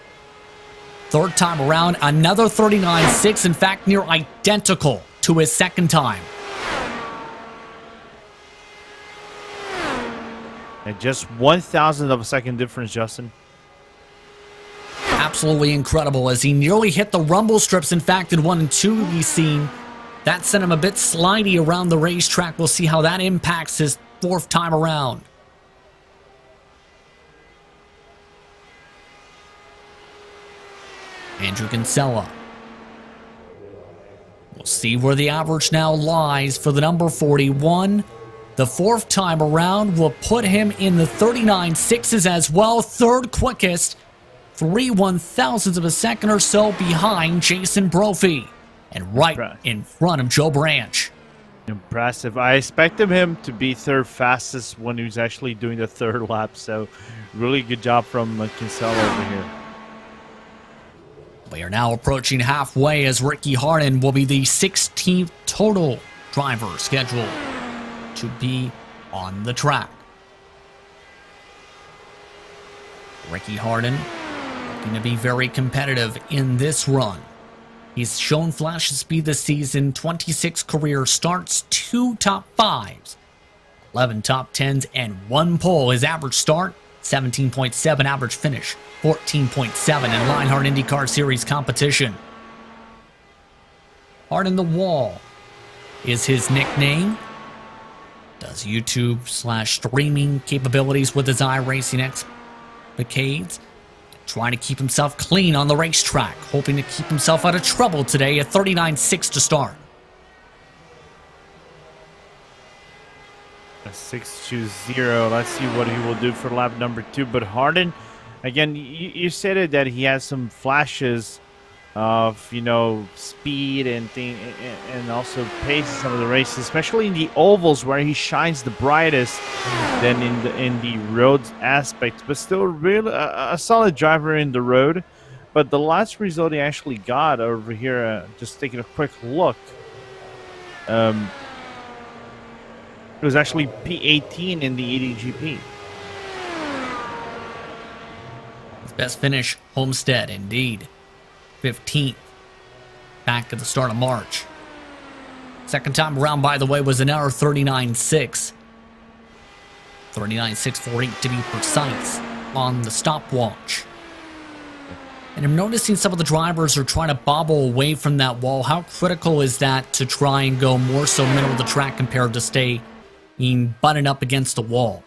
third time around, another 39.6, in fact, near identical to his second time. And just 1,000th of a second difference, Justin. Absolutely incredible as he nearly hit the rumble strips. In fact, in 1 and 2 we've seen that sent him a bit slidey around the racetrack. We'll see how that impacts his fourth time around. Andrew Kinsella. We'll see where the average now lies for the number 41. The fourth time around will put him in the 39.6s as well. Third quickest. 3 1,000ths of a second or so behind Jason Brophy. And right in front of Joe Branch. Impressive. I expected him to be third fastest when he was actually doing the third lap. So really good job from Kinsella over here. We are now approaching halfway as Ricky Harden will be the 16th total driver scheduled to be on the track. Ricky Harden looking to be very competitive in this run. He's shown flashes of speed this season, 26 career starts, 2 top 5s, 11 top 10s, and 1 pole. His average start, 17.7, average finish, 14.7 in Lionheart IndyCar Series competition. Hard in the Wall is his nickname. Does YouTube/streaming capabilities with his iRacing expertise. Trying to keep himself clean on the racetrack, hoping to keep himself out of trouble today at 39.6 to start. A 6.20. Let's see what he will do for lap number 2. But Harden, again, you said it that he has some flashes of, you know, speed and and also pace in some of the races, especially in the ovals where he shines the brightest than in the road aspect. But still, really a solid driver in the road. But the last result he actually got over here, just taking a quick look, it was actually P18 in the EDGP. His best finish, Homestead, indeed. 15th, back at the start of March. Second time around, by the way, was an hour 39.6. 39.648 to be precise on the stopwatch. And I'm noticing some of the drivers are trying to bobble away from that wall. How critical is that to try and go more so middle of the track compared to stay buttoned up against the wall?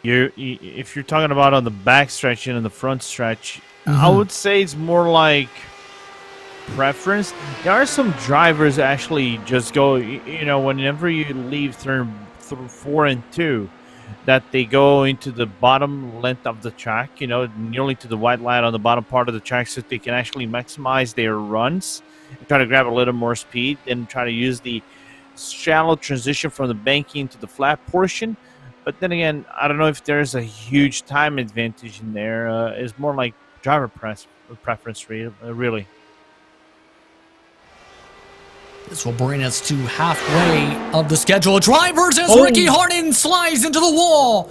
If you're talking about on the back stretch and in the front stretch, I would say it's more like preference. There are some drivers that actually just go, you know, whenever you leave turn 4 and 2, that they go into the bottom length of the track, you know, nearly to the white line on the bottom part of the track, so that they can actually maximize their runs and try to grab a little more speed and try to use the shallow transition from the banking to the flat portion. But then again, I don't know if there's a huge time advantage in there. It's more like driver preference, really. This will bring us to halfway of the schedule. Drivers as Ricky Harden slides into the wall.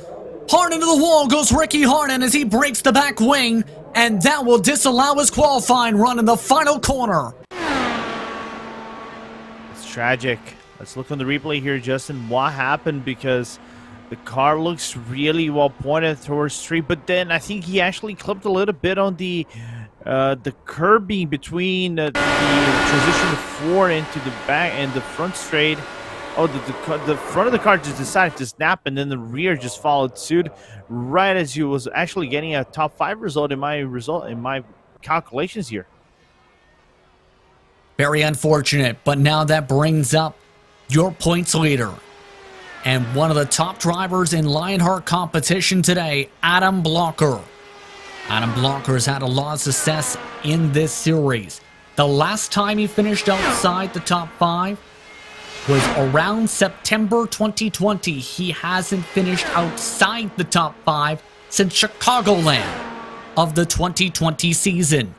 Hard into the wall goes Ricky Harden as he breaks the back wing, and that will disallow his qualifying run in the final corner. It's tragic. Let's look on the replay here, Justin. What happened? Because the car looks really well pointed towards street, but then I think he actually clipped a little bit on the curbing between the transition to 4 into the back and the front straight. Oh, the front of the car just decided to snap, and then the rear just followed suit right as he was actually getting a top 5 result in my calculations here. Very unfortunate, but now that brings up your points leader and one of the top drivers in Lionheart competition today, Adam Blocker. Adam Blocker has had a lot of success in this series. The last time he finished outside the top 5 was around September 2020. He hasn't finished outside the top 5 since Chicagoland of the 2020 season.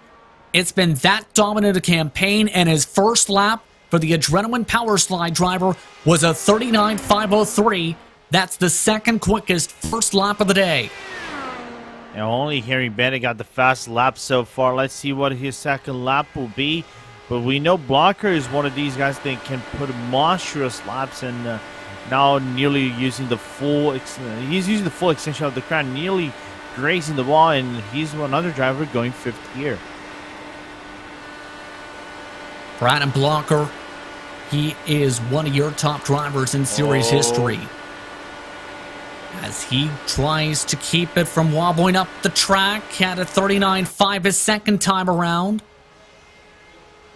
It's been that dominant a campaign, and his first lap for the Adrenaline Power Slide driver was a 39.503. That's the second quickest first lap of the day. Now, only Harry Bennett got the fast lap so far. Let's see what his second lap will be. But we know Blocker is one of these guys that can put monstrous laps, and now nearly using the full extension of the crown, nearly grazing the wall, and he's another driver going 5th gear. For Adam Blocker, he is one of your top drivers in series history, as he tries to keep it from wobbling up the track. Had a 39.5 his second time around.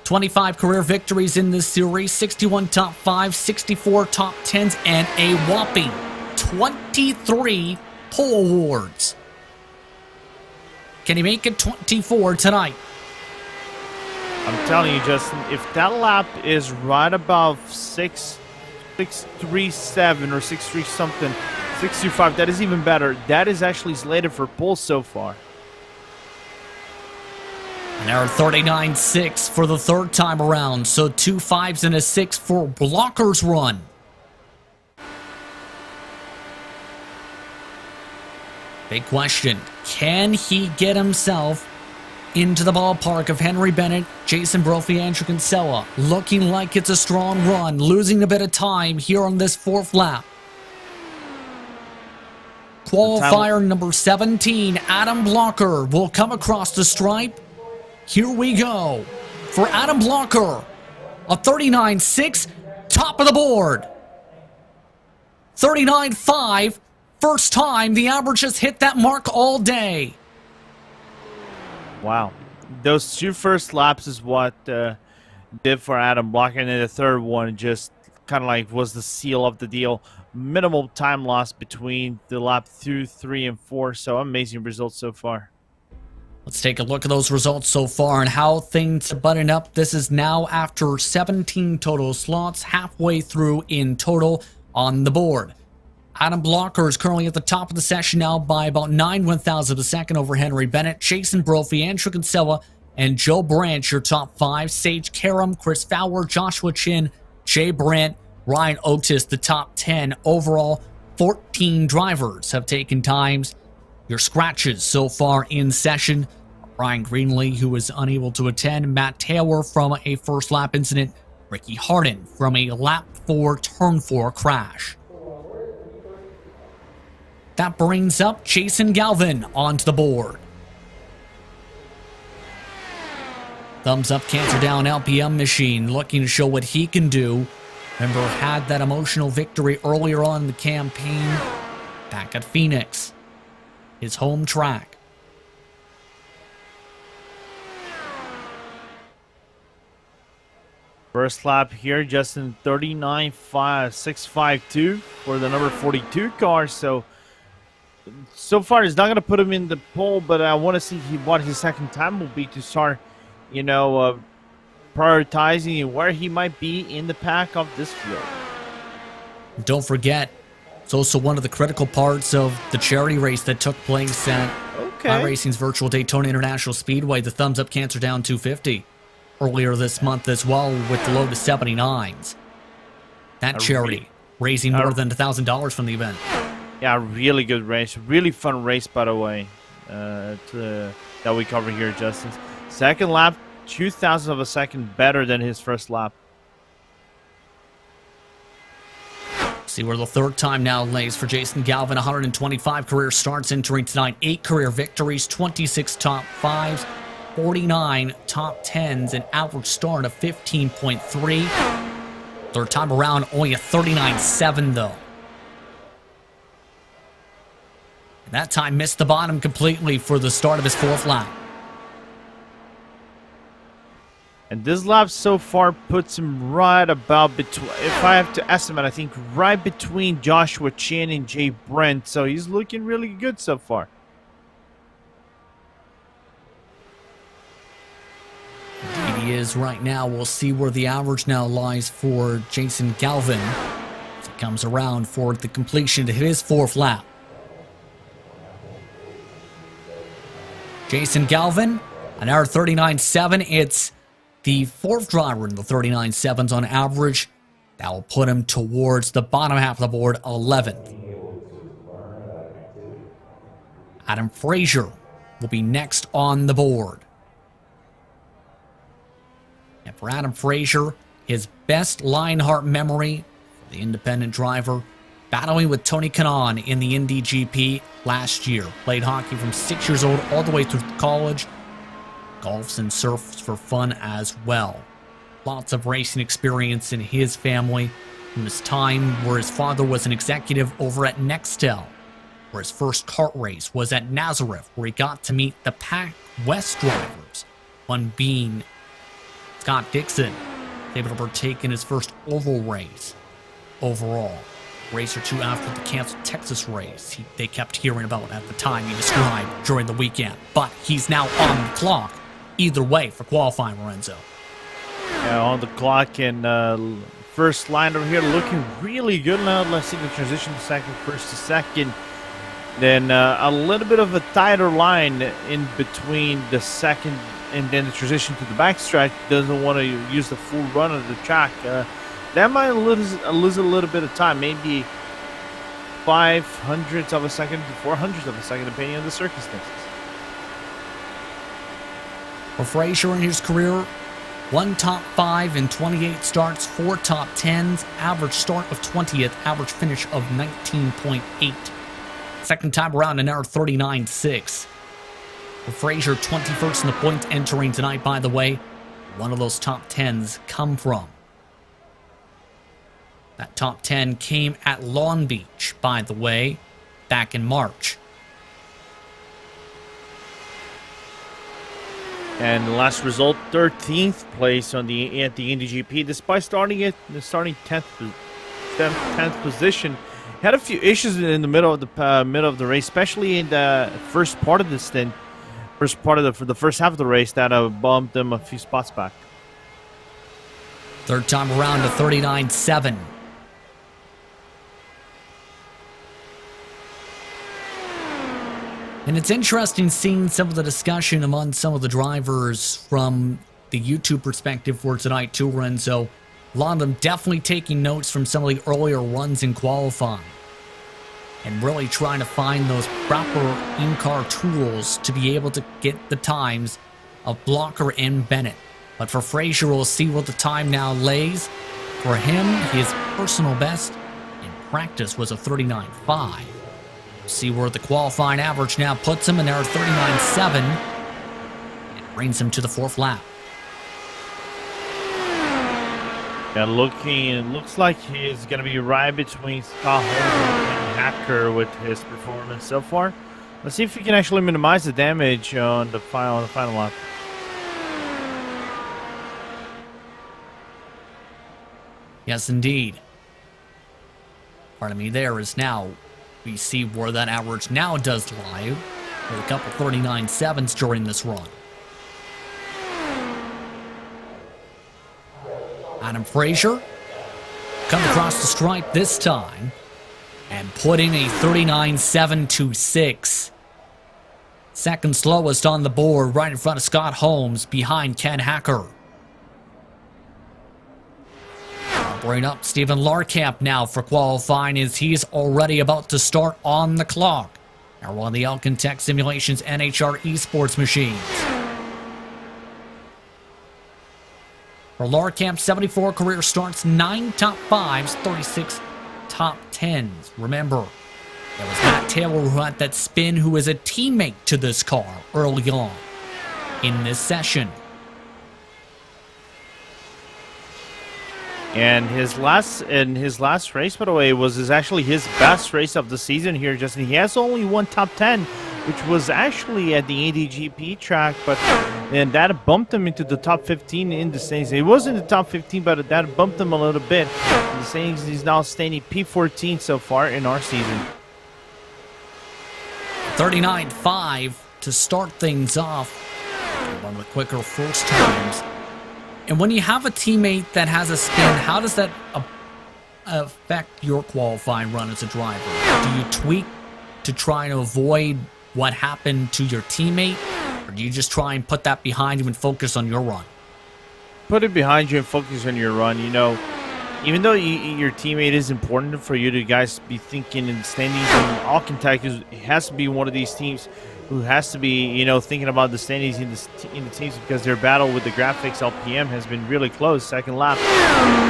25 career victories in this series, 61 top 5, 64 top 10s, and a whopping 23 pole awards. Can he make it 24 tonight? I'm telling you, Justin, if that lap is right above 6.37 or 6.3 something, 6.25, that is even better. That is actually slated for pole so far. An hour 39.6 for the third time around, so 2 5s and a 6 for Blocker's run. Big question, can he get himself into the ballpark of Henry Bennett, Jason Brophy, Andrew Kinsella? Looking like it's a strong run, losing a bit of time here on this 4th lap. Qualifier number 17, Adam Blocker, will come across the stripe. Here we go. For Adam Blocker, a 39.6, top of the board. 39.5. First time the average has hit that mark all day. Wow. Those two first laps is what did for Adam Block, and then the third one just kind of like was the seal of the deal. Minimal time loss between the lap 2, 3, and 4, so amazing results so far. Let's take a look at those results so far and how things are buttoned up. This is now after 17 total slots, halfway through in total on the board. Adam Blocker is currently at the top of the session now by about 9/1000 of a second over Henry Bennett, Jason Brophy, Andrew Kinsella, and Joe Branch, your top 5. Sage Karam, Chris Fowler, Joshua Chin, Jay Brandt, Ryan Otis, the top 10. Overall, 14 drivers have taken times. Your scratches so far in session: Brian Greenlee, who was unable to attend, Matt Taylor from a first lap incident, Ricky Harden from a lap 4 turn 4 crash. That brings up Jason Galvin onto the board. Thumbs up, cancer down, LPM machine looking to show what he can do. Remember, had that emotional victory earlier on in the campaign back at Phoenix, his home track. First lap here, Justin, 39.652 for the number 42 car. So far, it's not going to put him in the pole, but I want to see what his second time will be to start, prioritizing where he might be in the pack of this field. Don't forget, it's also one of the critical parts of the charity race that took place at iRacing's virtual Daytona International Speedway, the Thumbs Up Cancer Down 250, earlier this month as well with the Lotus 79s. That charity raising more than $1,000 from the event. Yeah, really good race. Really fun race, by the way, that we cover here, Justin. Second lap, 0.02 of a second better than his first lap. See where the third time now lays for Jason Galvin. 125 career starts entering tonight. 8 career victories, 26 top 5s, 49 top 10s, an average start of 15.3. Third time around, only a 39.7 though. And that time missed the bottom completely for the start of his fourth lap. And this lap so far puts him right about between, if I have to estimate, I think right between Joshua Chin and Jay Brent. So he's looking really good so far. Indeed he is right now. We'll see where the average now lies for Jason Galvin as he comes around for the completion of his fourth lap. Jason Galvin, an hour 39.7. It's the fourth driver in the 39.7s on average. That will put him towards the bottom half of the board, 11th. Adam Frazier will be next on the board. And for Adam Frazier, his best Lionheart memory for the independent driver, battling with Tony Kanaan in the Indy GP last year. Played hockey from 6 years old all the way through college. Golfs and surfs for fun as well. Lots of racing experience in his family from his time where his father was an executive over at Nextel, where his first kart race was at Nazareth, where he got to meet the Pac West drivers, one being Scott Dixon, able to partake in his first oval race overall. Race or two after the canceled Texas race they kept hearing about at the time he described during the weekend. But he's now on the clock either way for qualifying, Lorenzo. Yeah, on the clock, and first line over here looking really good now. Let's see the transition to second, first to second. Then a little bit of a tighter line in between the second and then the transition to the backstretch. Doesn't want to use the full run of the track. That might lose a little bit of time, maybe 0.05 of a second to 0.04 of a second, depending on the circumstances. For Frazier in his career, 1 top 5 in 28 starts, 4 top 10s, average start of 20th, average finish of 19.8. Second time around, an hour 39.6. For Frazier, 21st in the point entering tonight, by the way. One of those top 10s come from That top 10 came at Long Beach, by the way, back in March. And the last result, 13th place at the IndyGP, despite starting 10th position. Had a few issues in the middle of the race, especially in the first part of the stint, for the first half of the race that bumped them a few spots back. Third time around to 39.7. And it's interesting seeing some of the discussion among some of the drivers from the YouTube perspective for tonight too, Renzo. A lot of them definitely taking notes from some of the earlier runs in qualifying and really trying to find those proper in-car tools to be able to get the times of Blocker and Bennett. But for Frazier, we'll see what the time now lays. For him, his personal best in practice was a 39.5. See where the qualifying average now puts him, and they're 39.7. It brings him to the fourth lap. Yeah, looks like he's going to be right between Scott Holmes and Hacker with his performance so far. Let's see if he can actually minimize the damage on the final lap. Yes, indeed. Pardon me, there is now, we see where that average now does lie, with a couple 39.7s during this run. Adam Frazier come across the stripe this time and put in a 39.726. Second slowest on the board, right in front of Scott Holmes, behind Ken Hacker. Bring up Stephen Larkamp now for qualifying as he's already about to start on the clock. Now on the Elkin Tech Simulations NHR Esports machines. For Larkamp, 74 career starts, 9 top 5s, 36 top 10s. Remember, it was Matt Taylor who had that spin, who is a teammate to this car early on in this session. And his last race, by the way, was actually his best race of the season here, Justin. He has only one top 10, which was actually at the IndyGP track, and that bumped him into the top 15 in the standings. He was in the top 15, but that bumped him a little bit. In the standings, he's now standing P14 so far in our season. 39.5 to start things off. One of the quicker first times. And when you have a teammate that has a spin, how does that affect your qualifying run as a driver? Do you tweak to try to avoid what happened to your teammate? Or do you just try and put that behind you and focus on your run? Put it behind you and focus on your run. You know, even though your teammate is important for you to guys be thinking in the standings, and Elkin Tech has to be one of these teams who has to be, you know, thinking about the standings in the teams, because their battle with the graphics LPM has been really close. Second lap,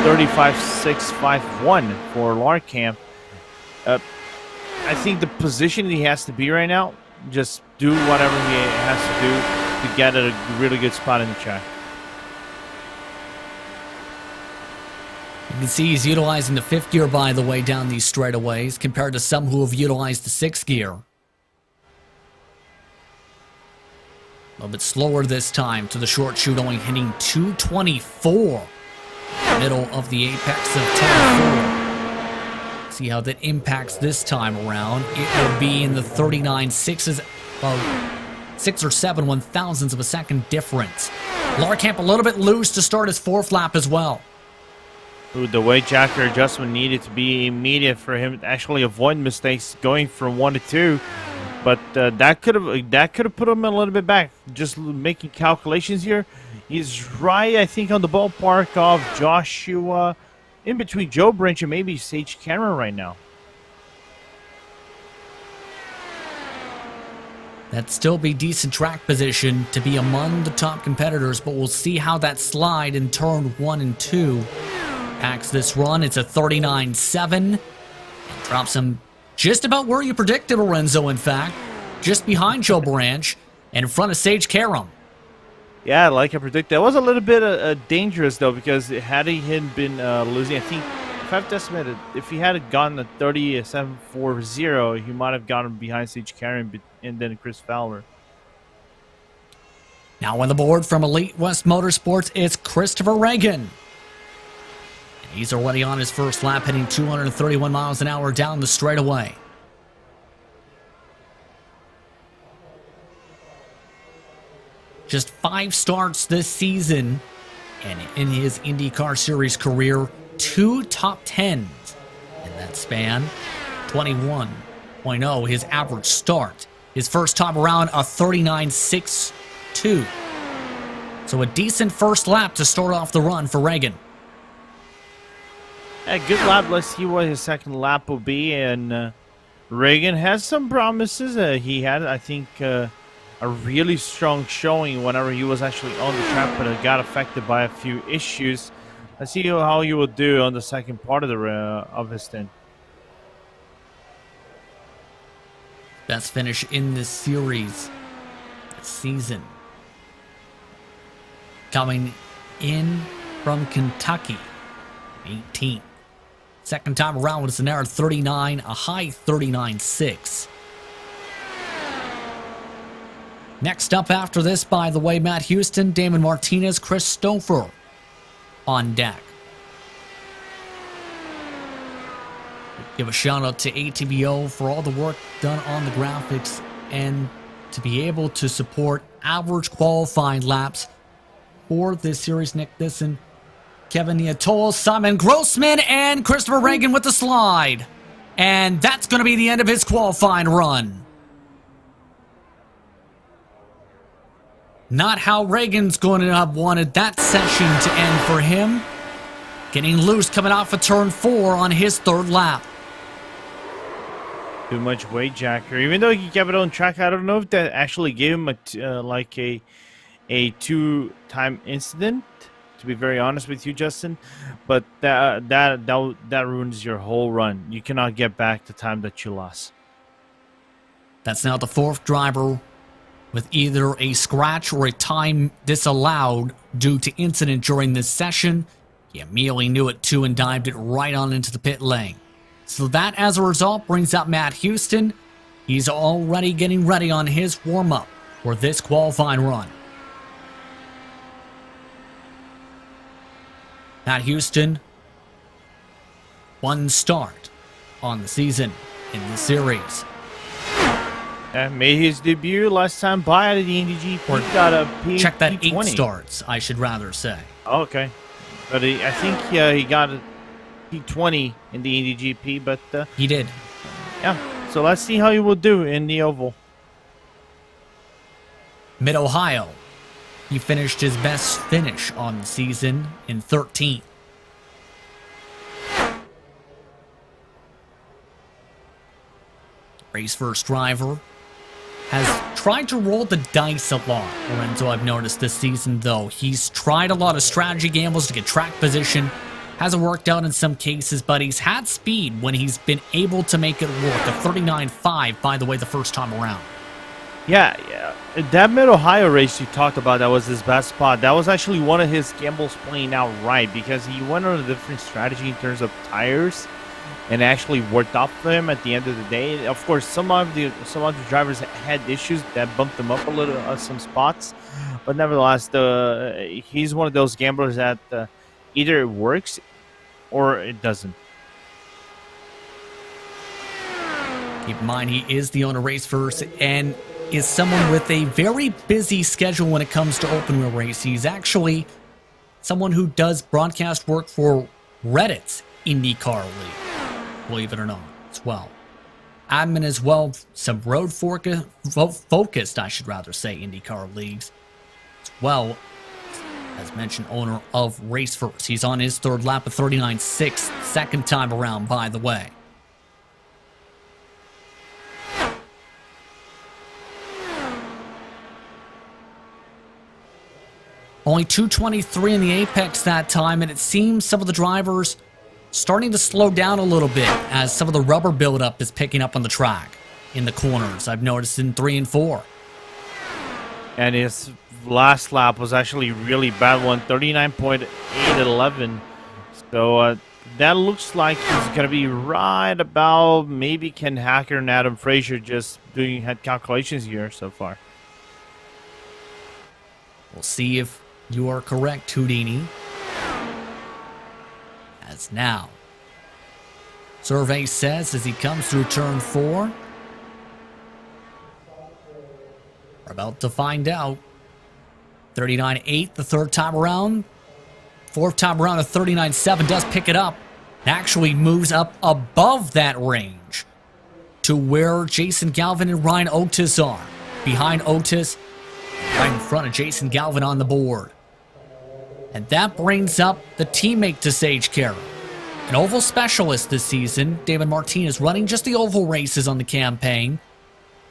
35.651 for Larkamp. I think the position he has to be right now, just do whatever he has to do to get a really good spot in the track. You can see he's utilizing the 5th gear, by the way, down these straightaways, compared to some who have utilized the 6th gear. A little bit slower this time to the short chute, only hitting 224. Middle of the apex of 10.4. See how that impacts this time around. It will be in the 39.6s, about 6 or 7 1,000ths of a second difference. Larkamp a little bit loose to start his 4th lap as well. Ooh, the weight jacker adjustment needed to be immediate for him to actually avoid mistakes going from 1 to 2. But that could have put him a little bit back. Just making calculations here, he's right, I think, on the ballpark of Joshua, in between Joe Branch and maybe Sage Cameron right now. That'd still be decent track position to be among the top competitors, but we'll see how that slide in turn 1 and 2 acts this run. It's a 39.7. Drops him just about where you predicted, Lorenzo, in fact. Just behind Joe Branch and in front of Sage Karam. Yeah, like I predicted. That was a little bit dangerous, though, because had he been losing, I think if I've estimated, if he had gotten a 37.40, he might have gotten behind Sage Karin and then Chris Fowler. Now on the board from Elite West Motorsports, it's Christopher Reagan. And he's already on his first lap, hitting 231 miles an hour down the straightaway. Just 5 starts this season, and in his IndyCar Series career, 2 top 10s in that span. 21.0 his average start. His first time around, a 39.62. So a decent first lap to start off the run for Reagan. A good lap. Let's see what his second lap will be. And Reagan has some promises. He had, I think, a really strong showing whenever he was actually on the track, but it got affected by a few issues. Let's see how he will do on the second part of his stint. Best finish in this series this season. Coming in from Kentucky, 18. Second time around was an error 39, a high 39.6. Next up after this, by the way, Matt Houston, Damon Martinez, Christopher on deck. Give a shout out to ATBO for all the work done on the graphics and to be able to support average qualifying laps for this series. Nick Thisson, Kevin Niatol, Simon Grossman, and Christopher Reagan with the slide. And that's going to be the end of his qualifying run. Not how Reagan's going to have wanted that session to end for him. Getting loose coming off of turn 4 on his third lap. Too much weight jacker. Even though he kept it on track, I don't know if that actually gave him a two-time incident. To be very honest with you, Justin, but that ruins your whole run. You cannot get back the time that you lost. That's now the 4th driver with either a scratch or a time disallowed due to incident during this session. He immediately knew it too and dived it right on into the pit lane. So that, as a result, brings up Matt Houston. He's already getting ready on his warm-up for this qualifying run. Matt Houston, 1 start on the season in the series. Made his debut last time by at the IndyGP. Got a Check that P20. 8 starts, I should rather say. Okay. But I think he got a P20 in the IndyGP, but... he did. Yeah, so let's see how he will do in the Oval. Mid-Ohio. He finished his best finish on the season in 13th. Race first driver has tried to roll the dice a lot, Lorenzo, I've noticed this season, though. He's tried a lot of strategy gambles to get track position. Hasn't worked out in some cases, but he's had speed when he's been able to make it work. A 39.5, by the way, the first time around. Yeah. That Mid-Ohio race you talked about, that was his best spot. That was actually one of his gambles playing out right, because he went on a different strategy in terms of tires, and actually worked out for him at the end of the day. Of course, some of the drivers had issues that bumped them up a little some spots, but nevertheless, he's one of those gamblers that either it works or it doesn't. Keep in mind, he is the owner of Race First and is someone with a very busy schedule when it comes to open wheel race. He's actually someone who does broadcast work for Reddit's IndyCar League, believe it or not, as well. Admin as well, some road focused, I should rather say, IndyCar leagues, as well. As mentioned, owner of Race First. He's on his third lap of 39.6, second time around, by the way. Only 2:23 in the apex that time, and it seems some of the drivers starting to slow down a little bit as some of the rubber buildup is picking up on the track in the corners. I've noticed in 3 and 4. And his last lap was actually really bad one, 39.811. So that looks like he's going to be right about maybe Ken Hacker and Adam Frazier, just doing head calculations here so far. We'll see if you are correct, Houdini. As now, survey says as he comes through turn 4. We're about to find out. 39.8 the third time around. Fourth time around, a 39.7 does pick it up. It actually moves up above that range to where Jason Galvin and Ryan Otis are. Behind Otis, right in front of Jason Galvin on the board. And that brings up the teammate to Sage Carey. An oval specialist this season, David Martinez, running just the oval races on the campaign.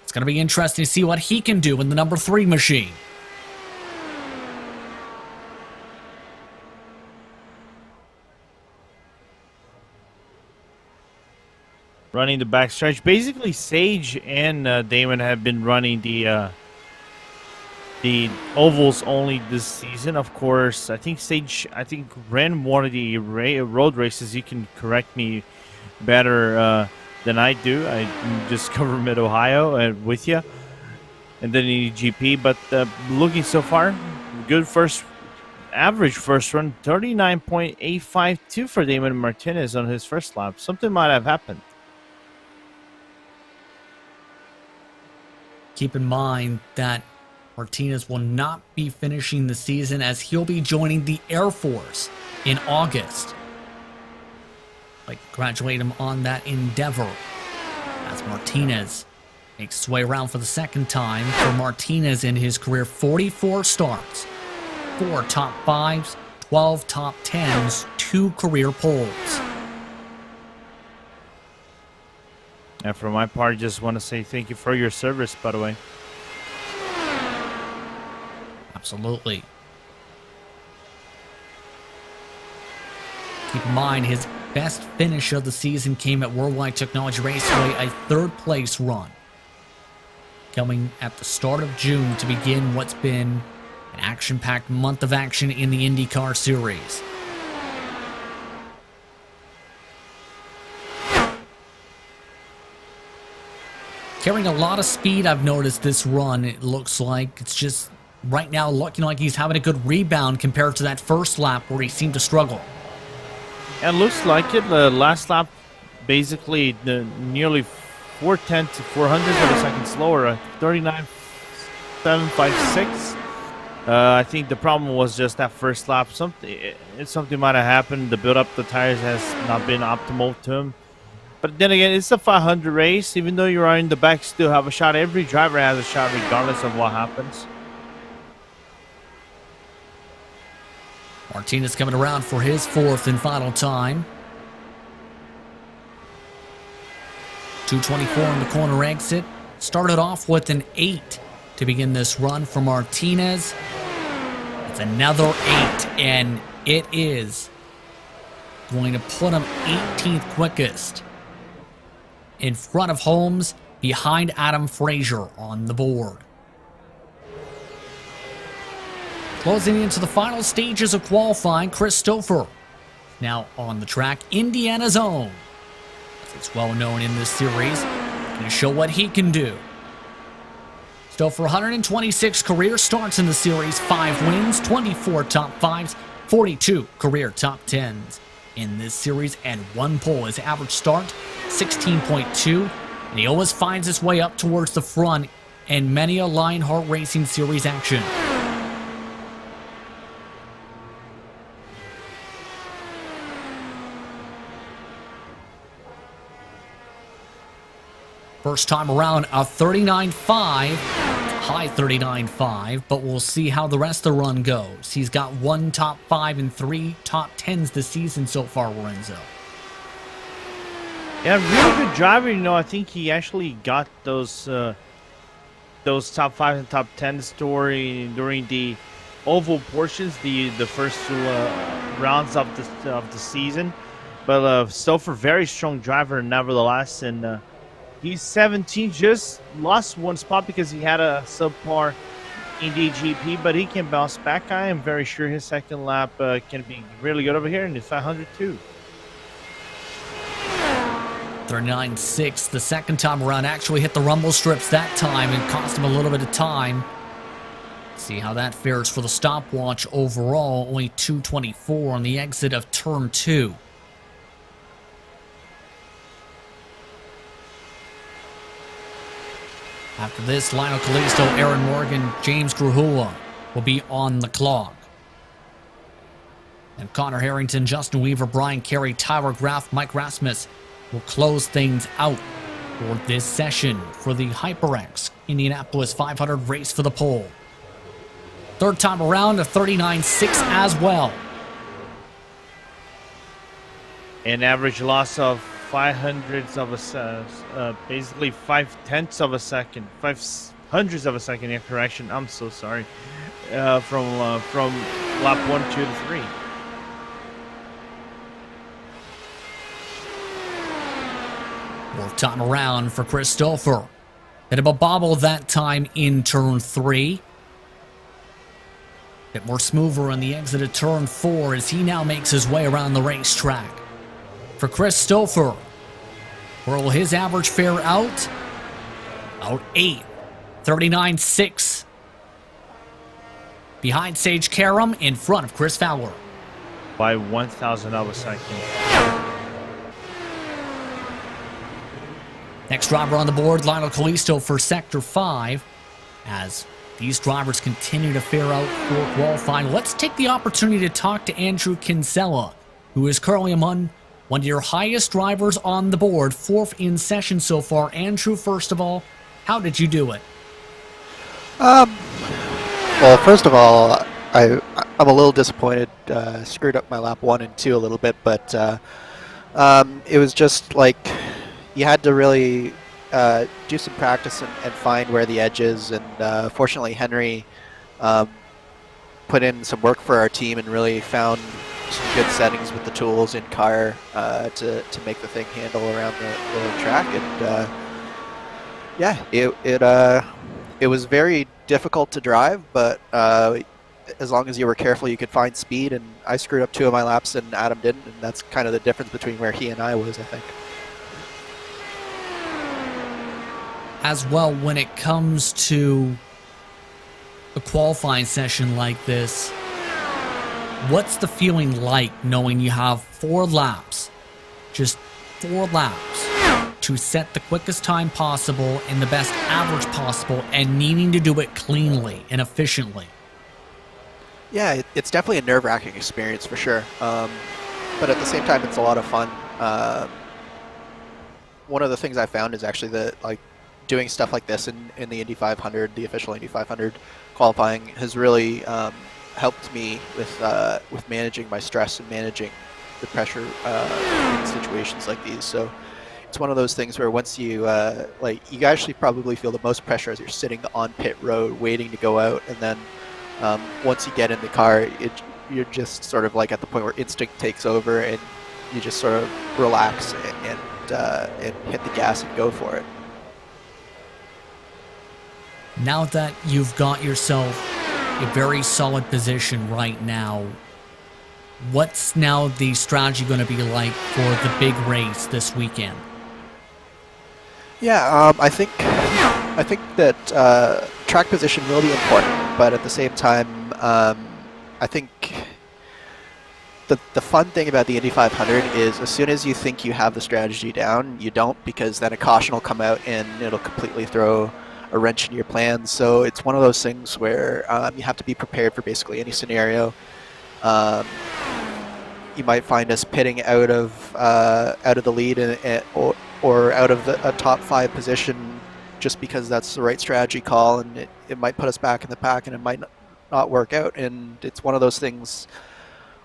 It's going to be interesting to see what he can do in the number 3 machine. Running the backstretch. Basically, Sage and Damon have been running the ovals only this season. Of course, I think Sage, ran one of the road races. You can correct me better than I do. I just cover Mid-Ohio with you. And then in GP. But looking so far, good average first run. 39.852 for Damon Martinez on his first lap. Something might have happened. Keep in mind that Martinez will not be finishing the season as he'll be joining the Air Force in August. I'd like to congratulate him on that endeavor as Martinez makes his way around for the second time. For Martinez in his career, 44 starts, 4 top 5s, 12 top 10s, 2 career poles. And for my part, just want to say thank you for your service, by the way. Absolutely. Keep in mind, his best finish of the season came at Worldwide Technology Raceway, a 3rd place run. Coming at the start of June to begin what's been an action-packed month of action in the IndyCar series. Carrying a lot of speed, I've noticed this run. It looks like it's just right now looking like he's having a good rebound compared to that first lap where he seemed to struggle. And looks like it. The last lap, basically nearly 410 to 400 of a second slower. 39.756. I think the problem was just that first lap. Something might have happened. The build up the tires has not been optimal to him. But then again, it's a 500 race. Even though you're in the back, still have a shot. Every driver has a shot regardless of what happens. Martinez coming around for his 4th and final time. 224 on the corner exit. Started off with an 8 to begin this run for Martinez. It's another 8, and it is going to put him 18th quickest. In front of Holmes, behind Adam Frazier on the board. Closing into the final stages of qualifying, Chris Stouffer now on the track, Indiana's own. It's well known in this series, going to show what he can do. Stouffer, 126 career starts in the series, 5 wins, 24 top 5s, 42 career top 10s. In this series, and 1 pole. His average start, 16.2, and he always finds his way up towards the front in many a Lionheart Racing Series action. First time around, a 39.5, high 39.5, but we'll see how the rest of the run goes. He's got 1 top 5 and 3 top 10s this season so far, Lorenzo. Yeah, really good driver. You know, I think he actually got those top 5 and top 10 story during the oval portions, the first 2 rounds of the season. But Stouffer, very strong driver nevertheless, and he's 17, just lost 1 spot because he had a subpar Indy GP, but he can bounce back. I am very sure his second lap can be really good over here in the 500 too. 39.6 the second time around. Actually hit the rumble strips that time and cost him a little bit of time. See how that fares for the stopwatch overall. Only 2:24 on the exit of turn 2. After this, Lionel Callisto, Aaron Morgan, James Gruhula will be on the clock. And Connor Harrington, Justin Weaver, Brian Carey, Tyler Graff, Mike Rasmus will close things out for this session for the HyperX Indianapolis 500 race for the pole. Third time around, a 39.6 as well. An average loss of 500ths of a basically 5/10ths of a second, 500ths of a second. Yeah, correction. I'm so sorry. From lap 1, 2 to 3. Fourth time around for Christopher. Bit of a bobble that time in turn 3. Bit more smoother on the exit of turn 4 as he now makes his way around the racetrack. For Christopher, where will his average fare out? Out 8. 39.6. Behind Sage Karam, in front of Chris Fowler. By 1,000 of a second. Next driver on the board, Lionel Callisto for Sector 5. As these drivers continue to fare out for qualifying, let's take the opportunity to talk to Andrew Kinsella, who is currently among one of your highest drivers on the board, 4th in session so far. Andrew, first of all, how did you do it? Well, first of all, I'm a little disappointed. Screwed up my lap 1 and 2 a little bit, but it was just like you had to really do some practice and find where the edge is. And fortunately, Henry put in some work for our team and really found some good settings with the tools in car to make the thing handle around the track. And yeah, it was very difficult to drive, but as long as you were careful, you could find speed. And I screwed up 2 of my laps and Adam didn't, and that's kind of the difference between where he and I was, I think. As well, when it comes to a qualifying session like this, what's the feeling like knowing you have 4 laps, just 4 laps, to set the quickest time possible and the best average possible, and needing to do it cleanly and efficiently? Yeah, it's definitely a nerve-wracking experience for sure. But at the same time, it's a lot of fun. One of the things I found is actually doing stuff like this in the Indy 500, the official Indy 500 qualifying, has really helped me with managing my stress and managing the pressure in situations like these. So it's one of those things where once you you actually probably feel the most pressure as you're sitting on pit road waiting to go out, and then once you get in the car, you're just sort of like at the point where instinct takes over and you just sort of relax and hit the gas and go for it. Now that you've got yourself a very solid position right now, what's now the strategy going to be like for the big race this weekend? Yeah, I think that track position will be important, but at the same time, I think the fun thing about the Indy 500 is as soon as you think you have the strategy down, you don't, because then a caution will come out and it'll completely throw a wrench in your plans. So it's one of those things where you have to be prepared for basically any scenario. You might find us pitting out of the lead or out of a top 5 position just because that's the right strategy call, and it might put us back in the pack and it might not work out. And it's one of those things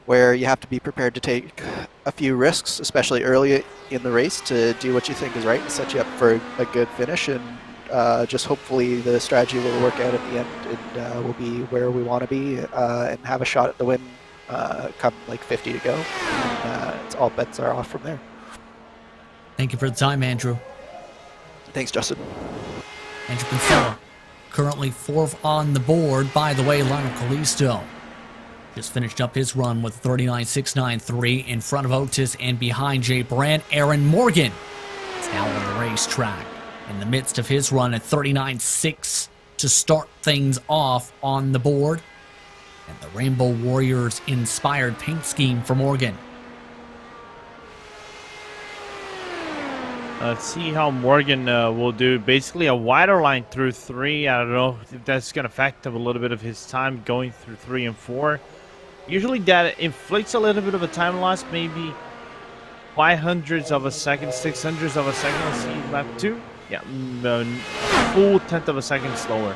where you have to be prepared to take a few risks, especially early in the race, to do what you think is right and set you up for a good finish. And just hopefully the strategy will work out at the end, and we'll be where we want to be and have a shot at the win come like 50 to go. It's all bets are off from there. Thank you for the time, Andrew. Thanks, Justin. Andrew Kinsella, currently 4th on the board. By the way, Lionel Callisto just finished up his run with 39.693 in front of Otis and behind Jay Brandt. Aaron Morgan, He's now on the racetrack in the midst of his run at 39.6 to start things off on the board. And the Rainbow Warriors inspired paint scheme for Morgan. Let's see how Morgan will do. Basically a wider line through 3. I don't know if that's going to affect a little bit of his time going through 3 and 4. Usually that inflicts a little bit of a time loss, maybe 500ths of a second, 600ths of a second. Let's see, lap 2. Yeah, a full 10th of a second slower.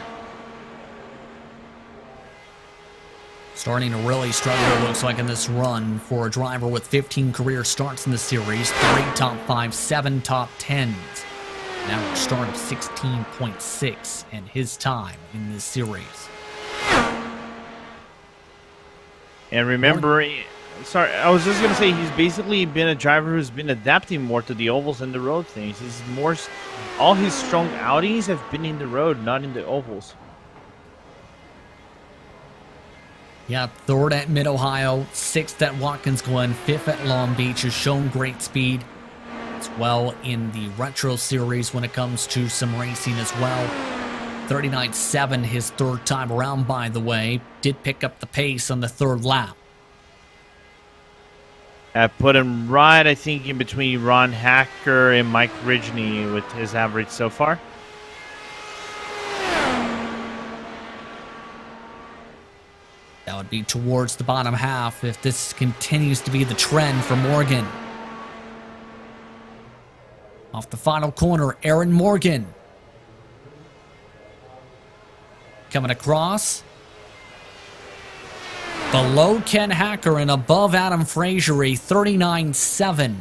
Starting to really struggle, it looks like, in this run for a driver with 15 career starts in the series, 3 top 5, 7 top 10s. An average start of 16.6 and his time in this series. And remember, sorry, I was just going to say, he's basically been a driver who's been adapting more to the ovals and the road things. He's more, all his strong outings have been in the road, not in the ovals. Yeah, 3rd at Mid-Ohio, 6th at Watkins Glen, 5th at Long Beach. Has shown great speed as well in the Retro Series when it comes to some racing as well. 39.7 his 3rd time around, by the way. Did pick up the pace on the 3rd lap. I put him right, I think, in between Ron Hacker and Mike Ridgely with his average so far. That would be towards the bottom half if this continues to be the trend for Morgan. Off the final corner, Aaron Morgan. Coming across. Below Ken Hacker and above Adam Frazier, a 39.7.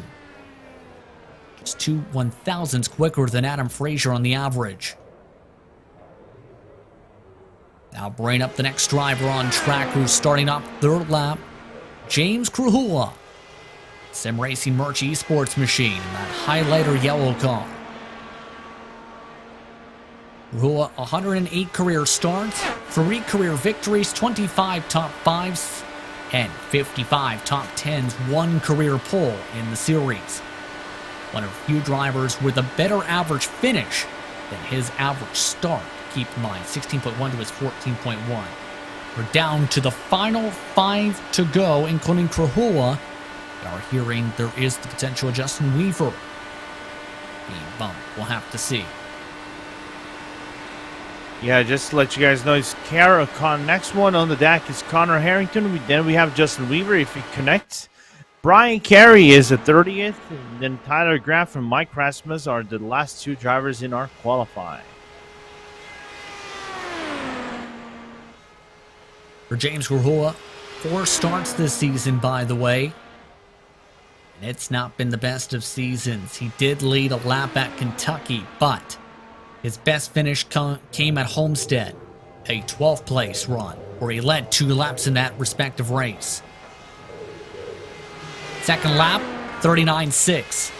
Just 2 1,000ths quicker than Adam Frazier on the average. Now bring up the next driver on track, who's starting up 3rd lap. James Kruhula. Sim Racing Merch Esports machine in that highlighter yellow car. Kruhula, 108 career starts, 3 career victories, 25 top 5s, and 55 top 10s, 1 career pole in the series. One of a few drivers with a better average finish than his average start. Keep in mind, 16.1 to his 14.1. We're down to the final 5 to go, including Kruhula. Our hearing, there is the potential of Justin Weaver being bumped. We'll have to see. Yeah, just to let you guys know, next one on the deck is Connor Harrington. Then we have Justin Weaver if he connects. Brian Carey is the 30th. And then Tyler Graf and Mike Rasmus are the last 2 drivers in our qualifying. For James Kruhula, 4 starts this season, by the way. And it's not been the best of seasons. He did lead a lap at Kentucky, but his best finish came at Homestead, a 12th place run, where he led 2 laps in that respective race. 2nd lap, 39.6.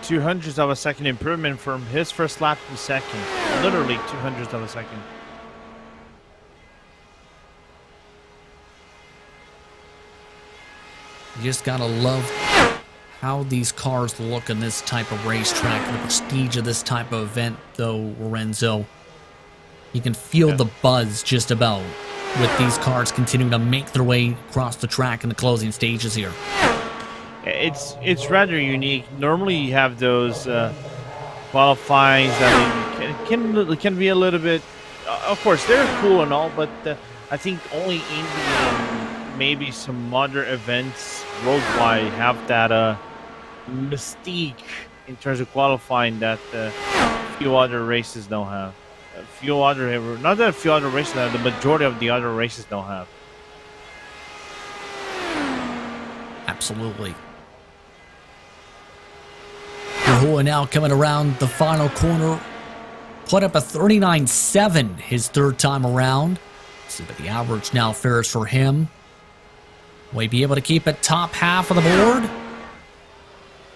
200ths of a second improvement from his first lap to second. Literally 200ths of a second. You just gotta love how these cars look in this type of racetrack, the prestige of this type of event, though, Lorenzo. You can feel the buzz just about with these cars continuing to make their way across the track in the closing stages here. It's rather unique. Normally you have those qualifying that can be a little bit. Of course, they're cool and all, but I think only Indy and maybe some other events worldwide have that mystique in terms of qualifying that few other races don't have. Not that a few other races have, the majority of the other races don't have. Absolutely. Kruhula now coming around the final corner. Put up a 39.7 his 3rd time around. Let's see what the average now fares for him. Will he be able to keep it top half of the board?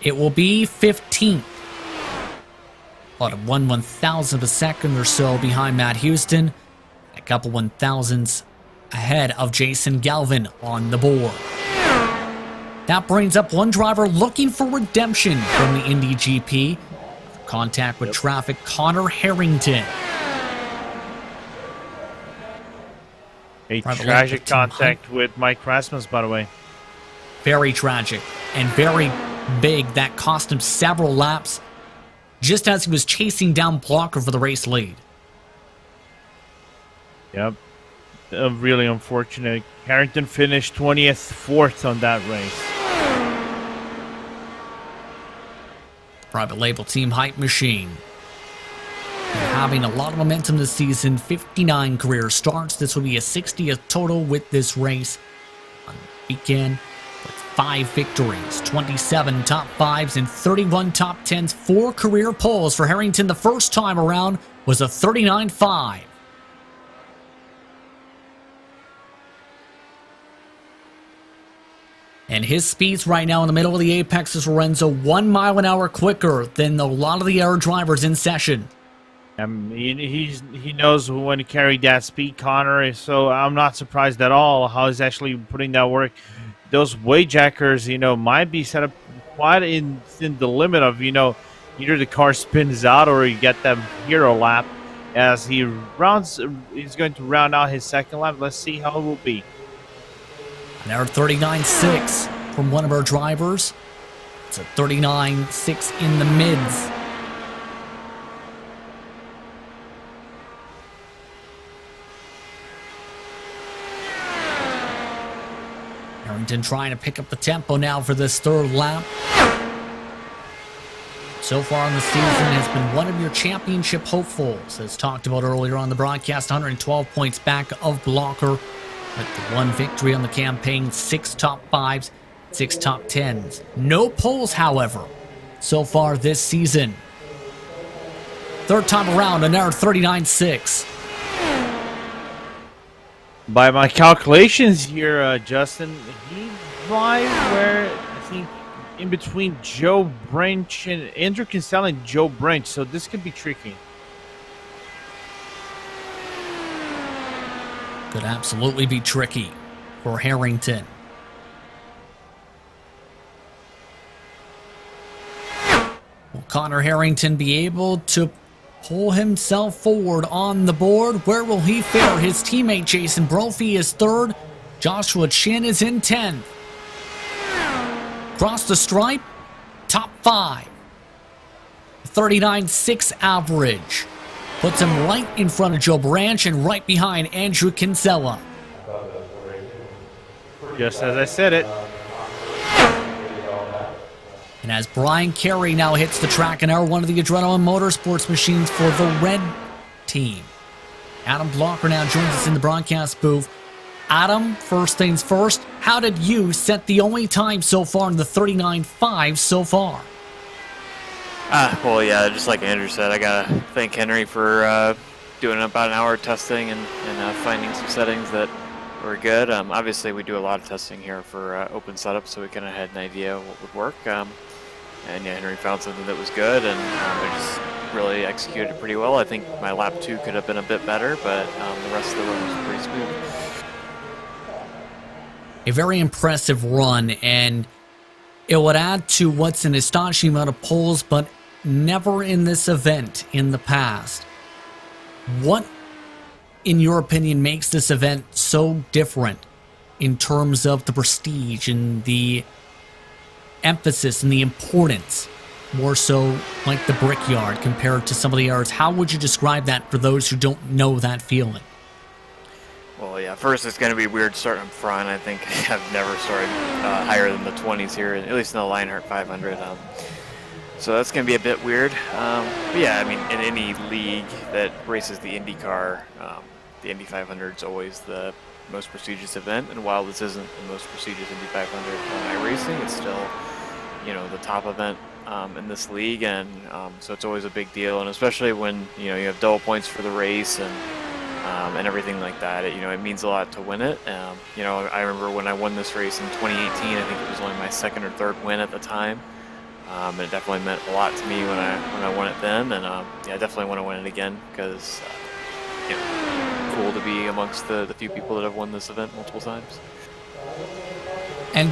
It will be 15th. About 1 1,000th of a second or so behind Matt Houston. A couple 1,000ths ahead of Jason Galvin on the board. That brings up one driver looking for redemption from the Indy GP. Contact with traffic, Connor Harrington. A tragic contact with Mike Rasmus, by the way. Very tragic and very big. That cost him several laps just as he was chasing down Blocker for the race lead. Yep. Really unfortunate. Harrington finished 20th, 4th on that race. Private label team Hype Machine. They're having a lot of momentum this season. 59 career starts. This will be a 60th total with this race on the weekend. With 5 victories, 27 top 5s, and 31 top 10s. 4 career poles for Harrington the first time around was a 39.5. And his speeds right now in the middle of the apex is Lorenzo 1 mile an hour quicker than a lot of the other drivers in session. He knows when to carry that speed, Connor, so I'm not surprised at all how he's actually putting that work. Those wayjackers, might be set up quite in the limit of, either the car spins out or you get that hero lap as he's going to round out his second lap. Let's see how it will be. Another 39.6 from one of our drivers. It's a 39.6 in the mids. Harrington trying to pick up the tempo now for this third lap. So far in the season has been one of your championship hopefuls, as talked about earlier on the broadcast. 112 points back of Blocker. With the 1 victory on the campaign, 6 top 5s, 6 top 10s. No poles, however, so far this season. Third time around, another 39.6. By my calculations here, Justin, he drives where I think in between Joe Branch and Andrew Kinsella and Joe Branch, so this could be tricky. Could absolutely be tricky for Harrington. Will Connor Harrington be able to pull himself forward on the board? Where will he fare? His teammate Jason Brophy is 3rd. Joshua Chin is in 10th. Cross the stripe, top 5. 39.6 average. Puts him right in front of Joe Branch and right behind Andrew Kinsella. Just as I said it. And as Brian Carey now hits the track and are one of the Adrenaline Motorsports machines for the red team. Adam Blocker now joins us in the broadcast booth. Adam, first things first, how did you set the only time so far in the 39.5 so far? Well, yeah, just like Andrew said, I gotta thank Henry for doing about an hour of testing and finding some settings that were good. Obviously, we do a lot of testing here for open setup, so we kind of had an idea what would work. And yeah, Henry found something that was good, and I just really executed pretty well. I think my lap 2 could have been a bit better, but the rest of the run was pretty smooth. A very impressive run, and it would add to what's an astonishing amount of poles, but never in this event in the past. What, in your opinion, makes this event so different in terms of the prestige and the emphasis and the importance, more so like the Brickyard compared to some of the others? How would you describe that for those who don't know that feeling? Well, yeah, first it's going to be weird starting up front. I think I've never started higher than the 20s here, at least in the Lionheart 500. So that's going to be a bit weird. But yeah, I mean, in any league that races the IndyCar, the Indy 500 is always the most prestigious event. And while this isn't the most prestigious Indy 500 on iRacing, it's still, the top event in this league. And so it's always a big deal. And especially when, you have double points for the race and everything like that. It means a lot to win it. I remember when I won this race in 2018, I think it was only my 2nd or 3rd win at the time. And it definitely meant a lot to me when I won it then. And yeah, I definitely want to win it again because cool to be amongst the few people that have won this event multiple times. And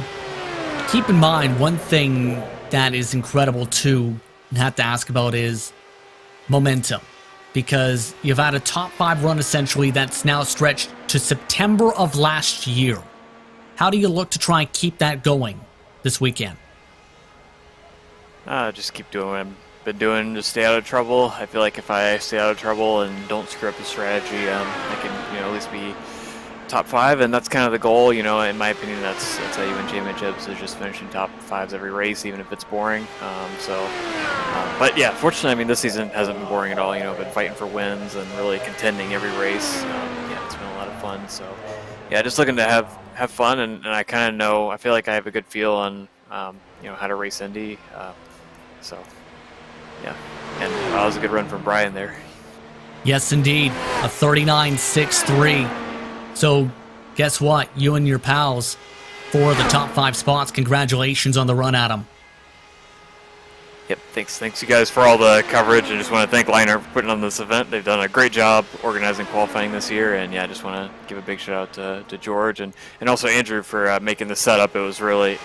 keep in mind, one thing that is incredible too, and have to ask about, is momentum. Because you've had a top 5 run essentially that's now stretched to September of last year. How do you look to try and keep that going this weekend? Just keep doing what I've been doing, just stay out of trouble. I feel like if I stay out of trouble and don't screw up the strategy, I can, at least be top 5, and that's kind of the goal. In my opinion, that's how you win championships, is just finishing top 5s every race, even if it's boring. But yeah, fortunately, this season hasn't been boring at all. Been fighting for wins and really contending every race. It's been a lot of fun. So yeah, just looking to have fun, and I kind of know. I feel like I have a good feel on how to race Indy. So yeah, and that was a good run from Brian there. Yes, indeed, a 39.63. So, guess what? You and your pals for the top 5 spots. Congratulations on the run, Adam. Yep, thanks you guys for all the coverage. I just want to thank Lionheart for putting on this event. They've done a great job organizing qualifying this year, and yeah, I just want to give a big shout out to George and also Andrew for making the setup. It was really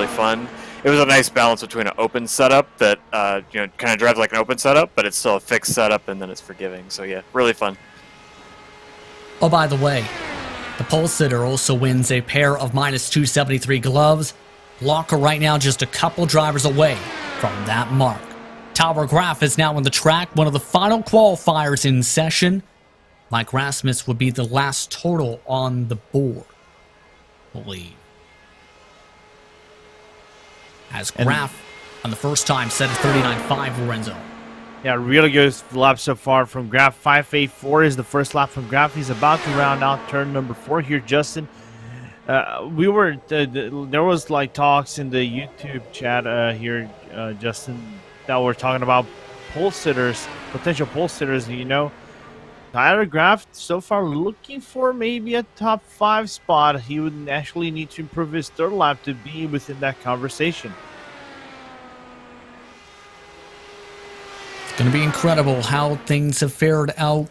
fun. It was a nice balance between an open setup that kind of drives like an open setup, but it's still a fixed setup, and then it's forgiving. So yeah, really fun. Oh, by the way, the pole sitter also wins a pair of -273 gloves. Blocker right now just a couple drivers away from that mark. Tyler Graf is now on the track, one of the final qualifiers in session. Mike Rasmus would be the last total on the board, I believe. As Graf, on the first time, set a 39.5, Lorenzo. Yeah, really good lap so far from Graf. 5.84 is the first lap from Graf. He's about to round out turn number 4 here, Justin. There was like talks in the YouTube chat here, Justin, that we're talking about pole sitters, potential pole sitters. Tyler Graf so far looking for maybe a top 5 spot. He would actually need to improve his third lap to be within that conversation. Going to be incredible how things have fared out,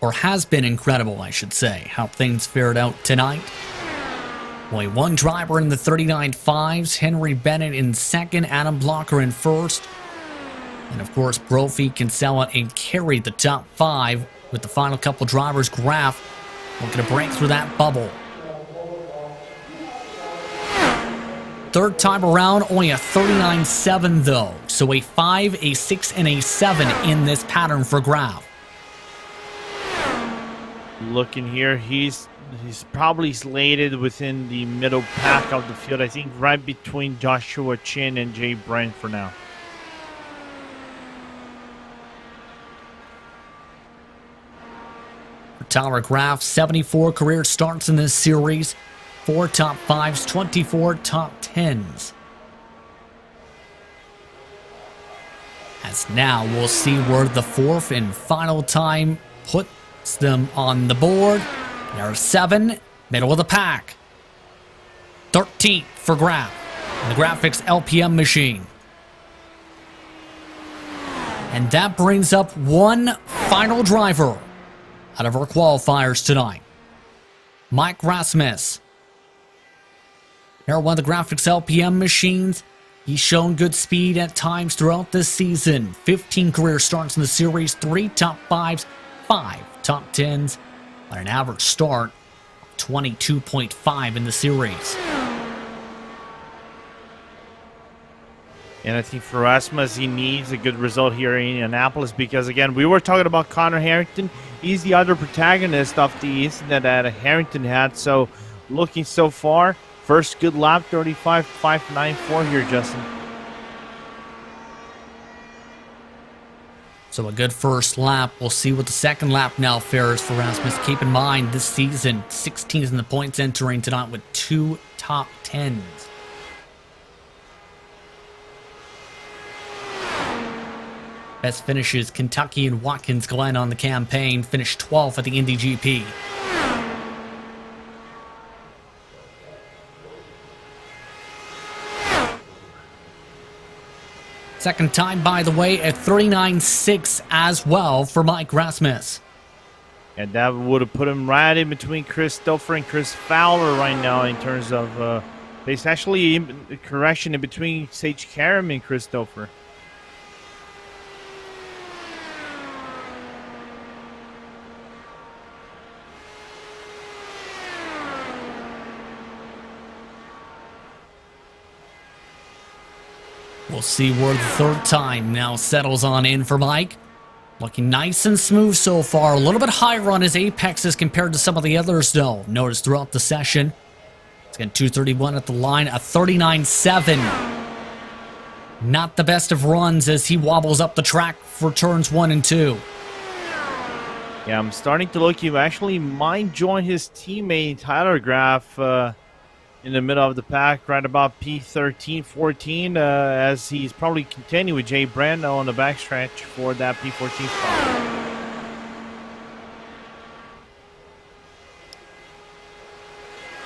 or has been incredible, I should say, how things fared out tonight. Only one driver in the 39.5s, Henry Bennett in second, Adam Blocker in first. And of course, Brophy, Kinsella, and Carey the top 5, with the final couple drivers, Graf, looking to break through that bubble. Third time around, only a 39.7 though. So a 5, a 6, and a 7 in this pattern for Graf. Looking here, he's probably slated within the middle pack of the field. I think right between Joshua Chin and Jay Brent for now. For Tyler Graf, 74 career starts in this series. 4 top 5s, 24 top 10s. As now we'll see where the 4th and final time puts them on the board. There's 7, middle of the pack. 13th for Graf, the Graphics LPM machine. And that brings up one final driver out of our qualifiers tonight. Mike Rasmus. Here, one of the Graphics LPM machines. He's shown good speed at times throughout this season. 15 career starts in the series, 3 top 5s, 5 top 10s, on an average start of 22.5 in the series. And I think for Rasmus, he needs a good result here in Indianapolis because, again, we were talking about Connor Harrington. He's the other protagonist of the incident that Harrington had. So, looking so far, first good lap, 35.594 here, Justin. So a good first lap. We'll see what the second lap now fares for Rasmus. Keep in mind, this season, 16th in the points entering tonight with 2 top 10s. Best finishes, Kentucky and Watkins Glen on the campaign. Finished 12th at the Indy GP. Second time, by the way, at 39.6 as well for Mike Rasmus. And that would have put him right in between Chris Stouffer and Chris Fowler right now in terms of There's actually a correction in between Sage Karam and Christopher. We'll see where the third time now settles on in for Mike. Looking nice and smooth so far. A little bit higher on his apexes compared to some of the others, though. Notice throughout the session. It's got 231 at the line, a 39.7. Not the best of runs as he wobbles up the track for turns 1 and 2. Yeah, I'm starting to look. You actually might join his teammate Tyler Graff in the middle of the pack, right about P13, 14, as he's probably continuing with Jay Brando on the backstretch for that P14 spot.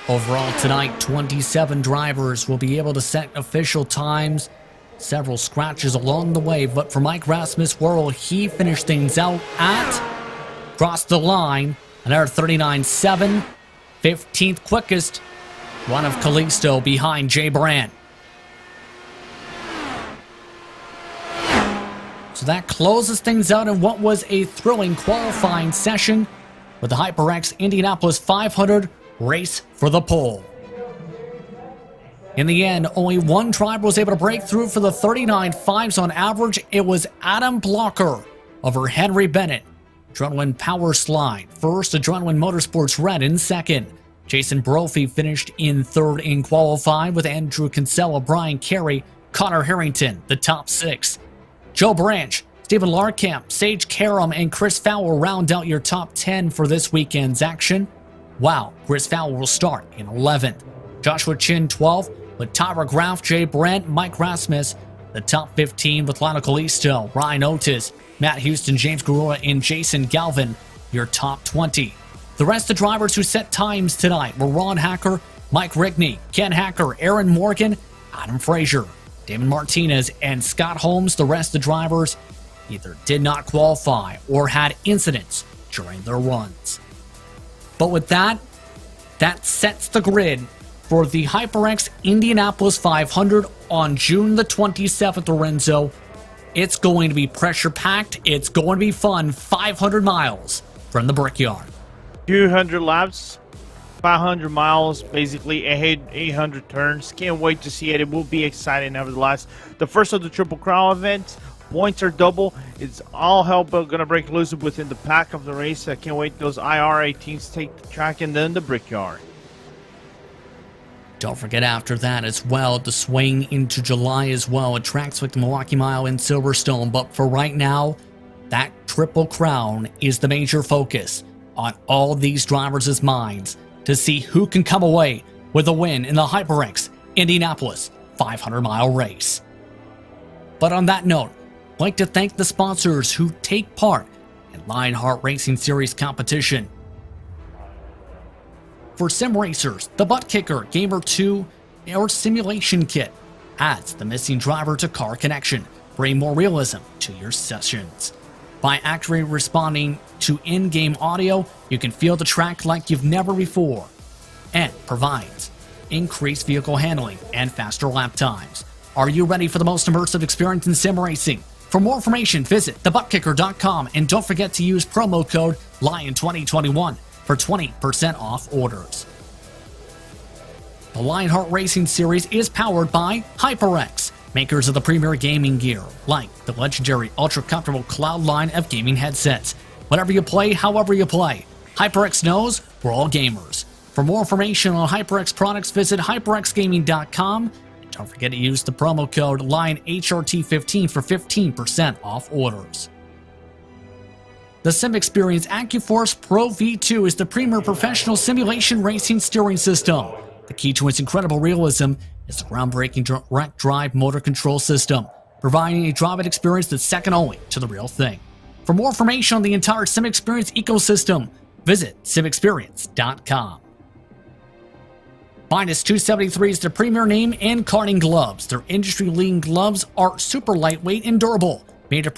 Overall tonight, 27 drivers will be able to set official times. Several scratches along the way, but for Mike Rasmus Worrell, he finished things out at, crossed the line, another 39.7, 15th quickest. One of Callisto behind Jay Brandt. So that closes things out in what was a thrilling qualifying session with the HyperX Indianapolis 500 race for the pole. In the end, only one driver was able to break through for the 39.5s on average. It was Adam Blocker over Henry Bennett. Adrenaline Power Slide first, Adrenaline Motorsports Red in second. Jason Brophy finished in third in qualifying with Andrew Kinsella, Brian Carey, Connor Harrington, the top 6. Joe Branch, Stephen Larkamp, Sage Karam, and Chris Fowler round out your top 10 for this weekend's action. Wow, Chris Fowler will start in 11th. Joshua Chin 12th, with Tyra Graff, Jay Brandt, Mike Rasmus. The top 15 with Lionel Callisto, Ryan Otis, Matt Houston, James Garula, and Jason Galvin, your top 20. The rest of the drivers who set times tonight were Ron Hacker, Mike Rigney, Ken Hacker, Aaron Morgan, Adam Frazier, Damon Martinez, and Scott Holmes. The rest of the drivers either did not qualify or had incidents during their runs. But with that, that sets the grid for the HyperX Indianapolis 500 on June the 27th, Lorenzo. It's going to be pressure-packed. It's going to be fun. 500 miles from the Brickyard. 200 laps, 500 miles, basically 800 turns. Can't wait to see it. It will be exciting nevertheless. The first of the Triple Crown events. Points are double. It's all hell but going to break loose within the pack of the race. I can't wait those IRA teams take the track and then the Brickyard. Don't forget after that as well, the swing into July as well at tracks like the Milwaukee Mile in Silverstone. But for right now, that Triple Crown is the major focus on all these drivers' minds to see who can come away with a win in the HyperX Indianapolis 500-mile race. But on that note, I'd like to thank the sponsors who take part in Lionheart Racing Series competition. For sim racers, the Butt Kicker Gamer 2 or Simulation Kit adds the missing driver to car connection, bring more realism to your sessions. By accurately responding to in-game audio, you can feel the track like you've never before, and provides increased vehicle handling and faster lap times. Are you ready for the most immersive experience in sim racing? For more information, visit thebuttkicker.com and don't forget to use promo code LION2021 for 20% off orders. The Lionheart Racing Series is powered by HyperX, makers of the premier gaming gear, like the legendary ultra-comfortable Cloud line of gaming headsets. Whatever you play, however you play, HyperX knows we're all gamers. For more information on HyperX products, visit hyperxgaming.com. And don't forget to use the promo code LionHRT15 for 15% off orders. The Sim Experience AccuForce Pro V2 is the premier professional simulation racing steering system. The key to its incredible realism is the groundbreaking direct drive motor control system, providing a driving experience that's second only to the real thing. For more information on the entire Sim Experience ecosystem, visit simexperience.com. Minus 273 is the premier name in karting gloves. Their industry-leading gloves are super lightweight and durable, made of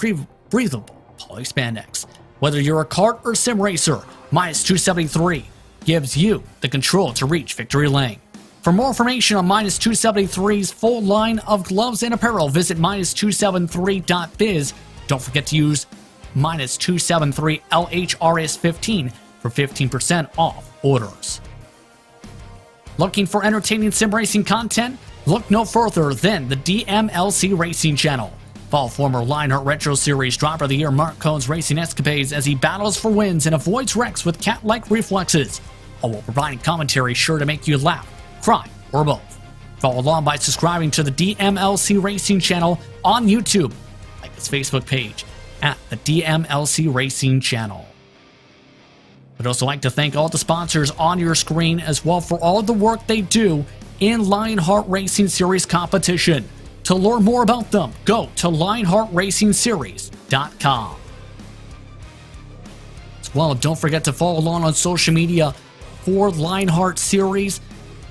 breathable polyspandex. Whether you're a kart or sim racer, Minus 273 gives you the control to reach victory lane. For more information on Minus 273's full line of gloves and apparel, visit minus273.biz. Don't forget to use Minus 273 LHRS15 for 15% off orders. Looking for entertaining sim racing content? Look no further than the DMLC Racing Channel. Follow former Lionheart Retro Series Driver of the Year Mark Cohn's racing escapades as he battles for wins and avoids wrecks with cat-like reflexes, all while providing commentary sure to make you laugh, cry, or both. Follow along by subscribing to the DMLC Racing Channel on YouTube, like its Facebook page at the DMLC Racing Channel. I'd also like to thank all the sponsors on your screen as well for all the work they do in Lionheart Racing Series competition. To learn more about them, go to LionheartRacingSeries.com. As well, don't forget to follow along on social media for Lionheart Series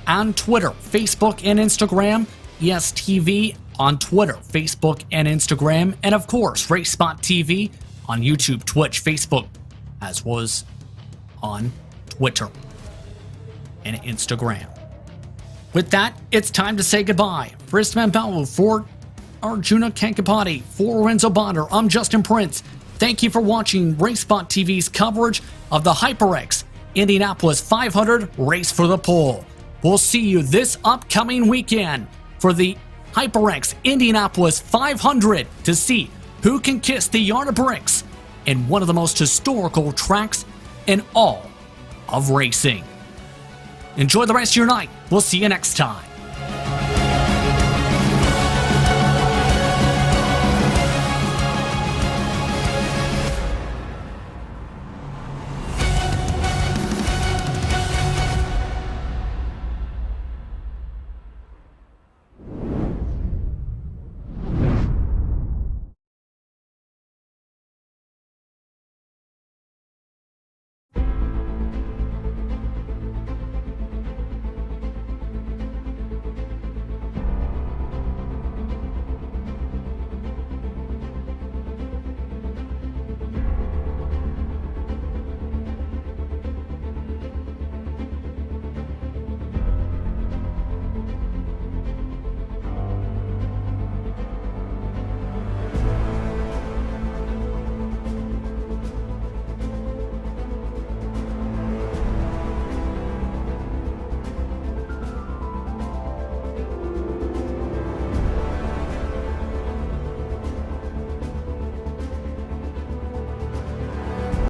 on Twitter, Facebook, and Instagram. ESTV on Twitter, Facebook, and Instagram. And of course, RaceSpotTV on YouTube, Twitch, Facebook, as well as on Twitter and Instagram. With that, it's time to say goodbye. For Istman Bello, for Arjuna Kankapati, for Lorenzo Bonder, I'm Justin Prince. Thank you for watching RaceSpot TV's coverage of the HyperX Indianapolis 500 Race for the Pole. We'll see you this upcoming weekend for the HyperX Indianapolis 500 to see who can kiss the yard of bricks in one of the most historical tracks in all of racing. Enjoy the rest of your night. We'll see you next time.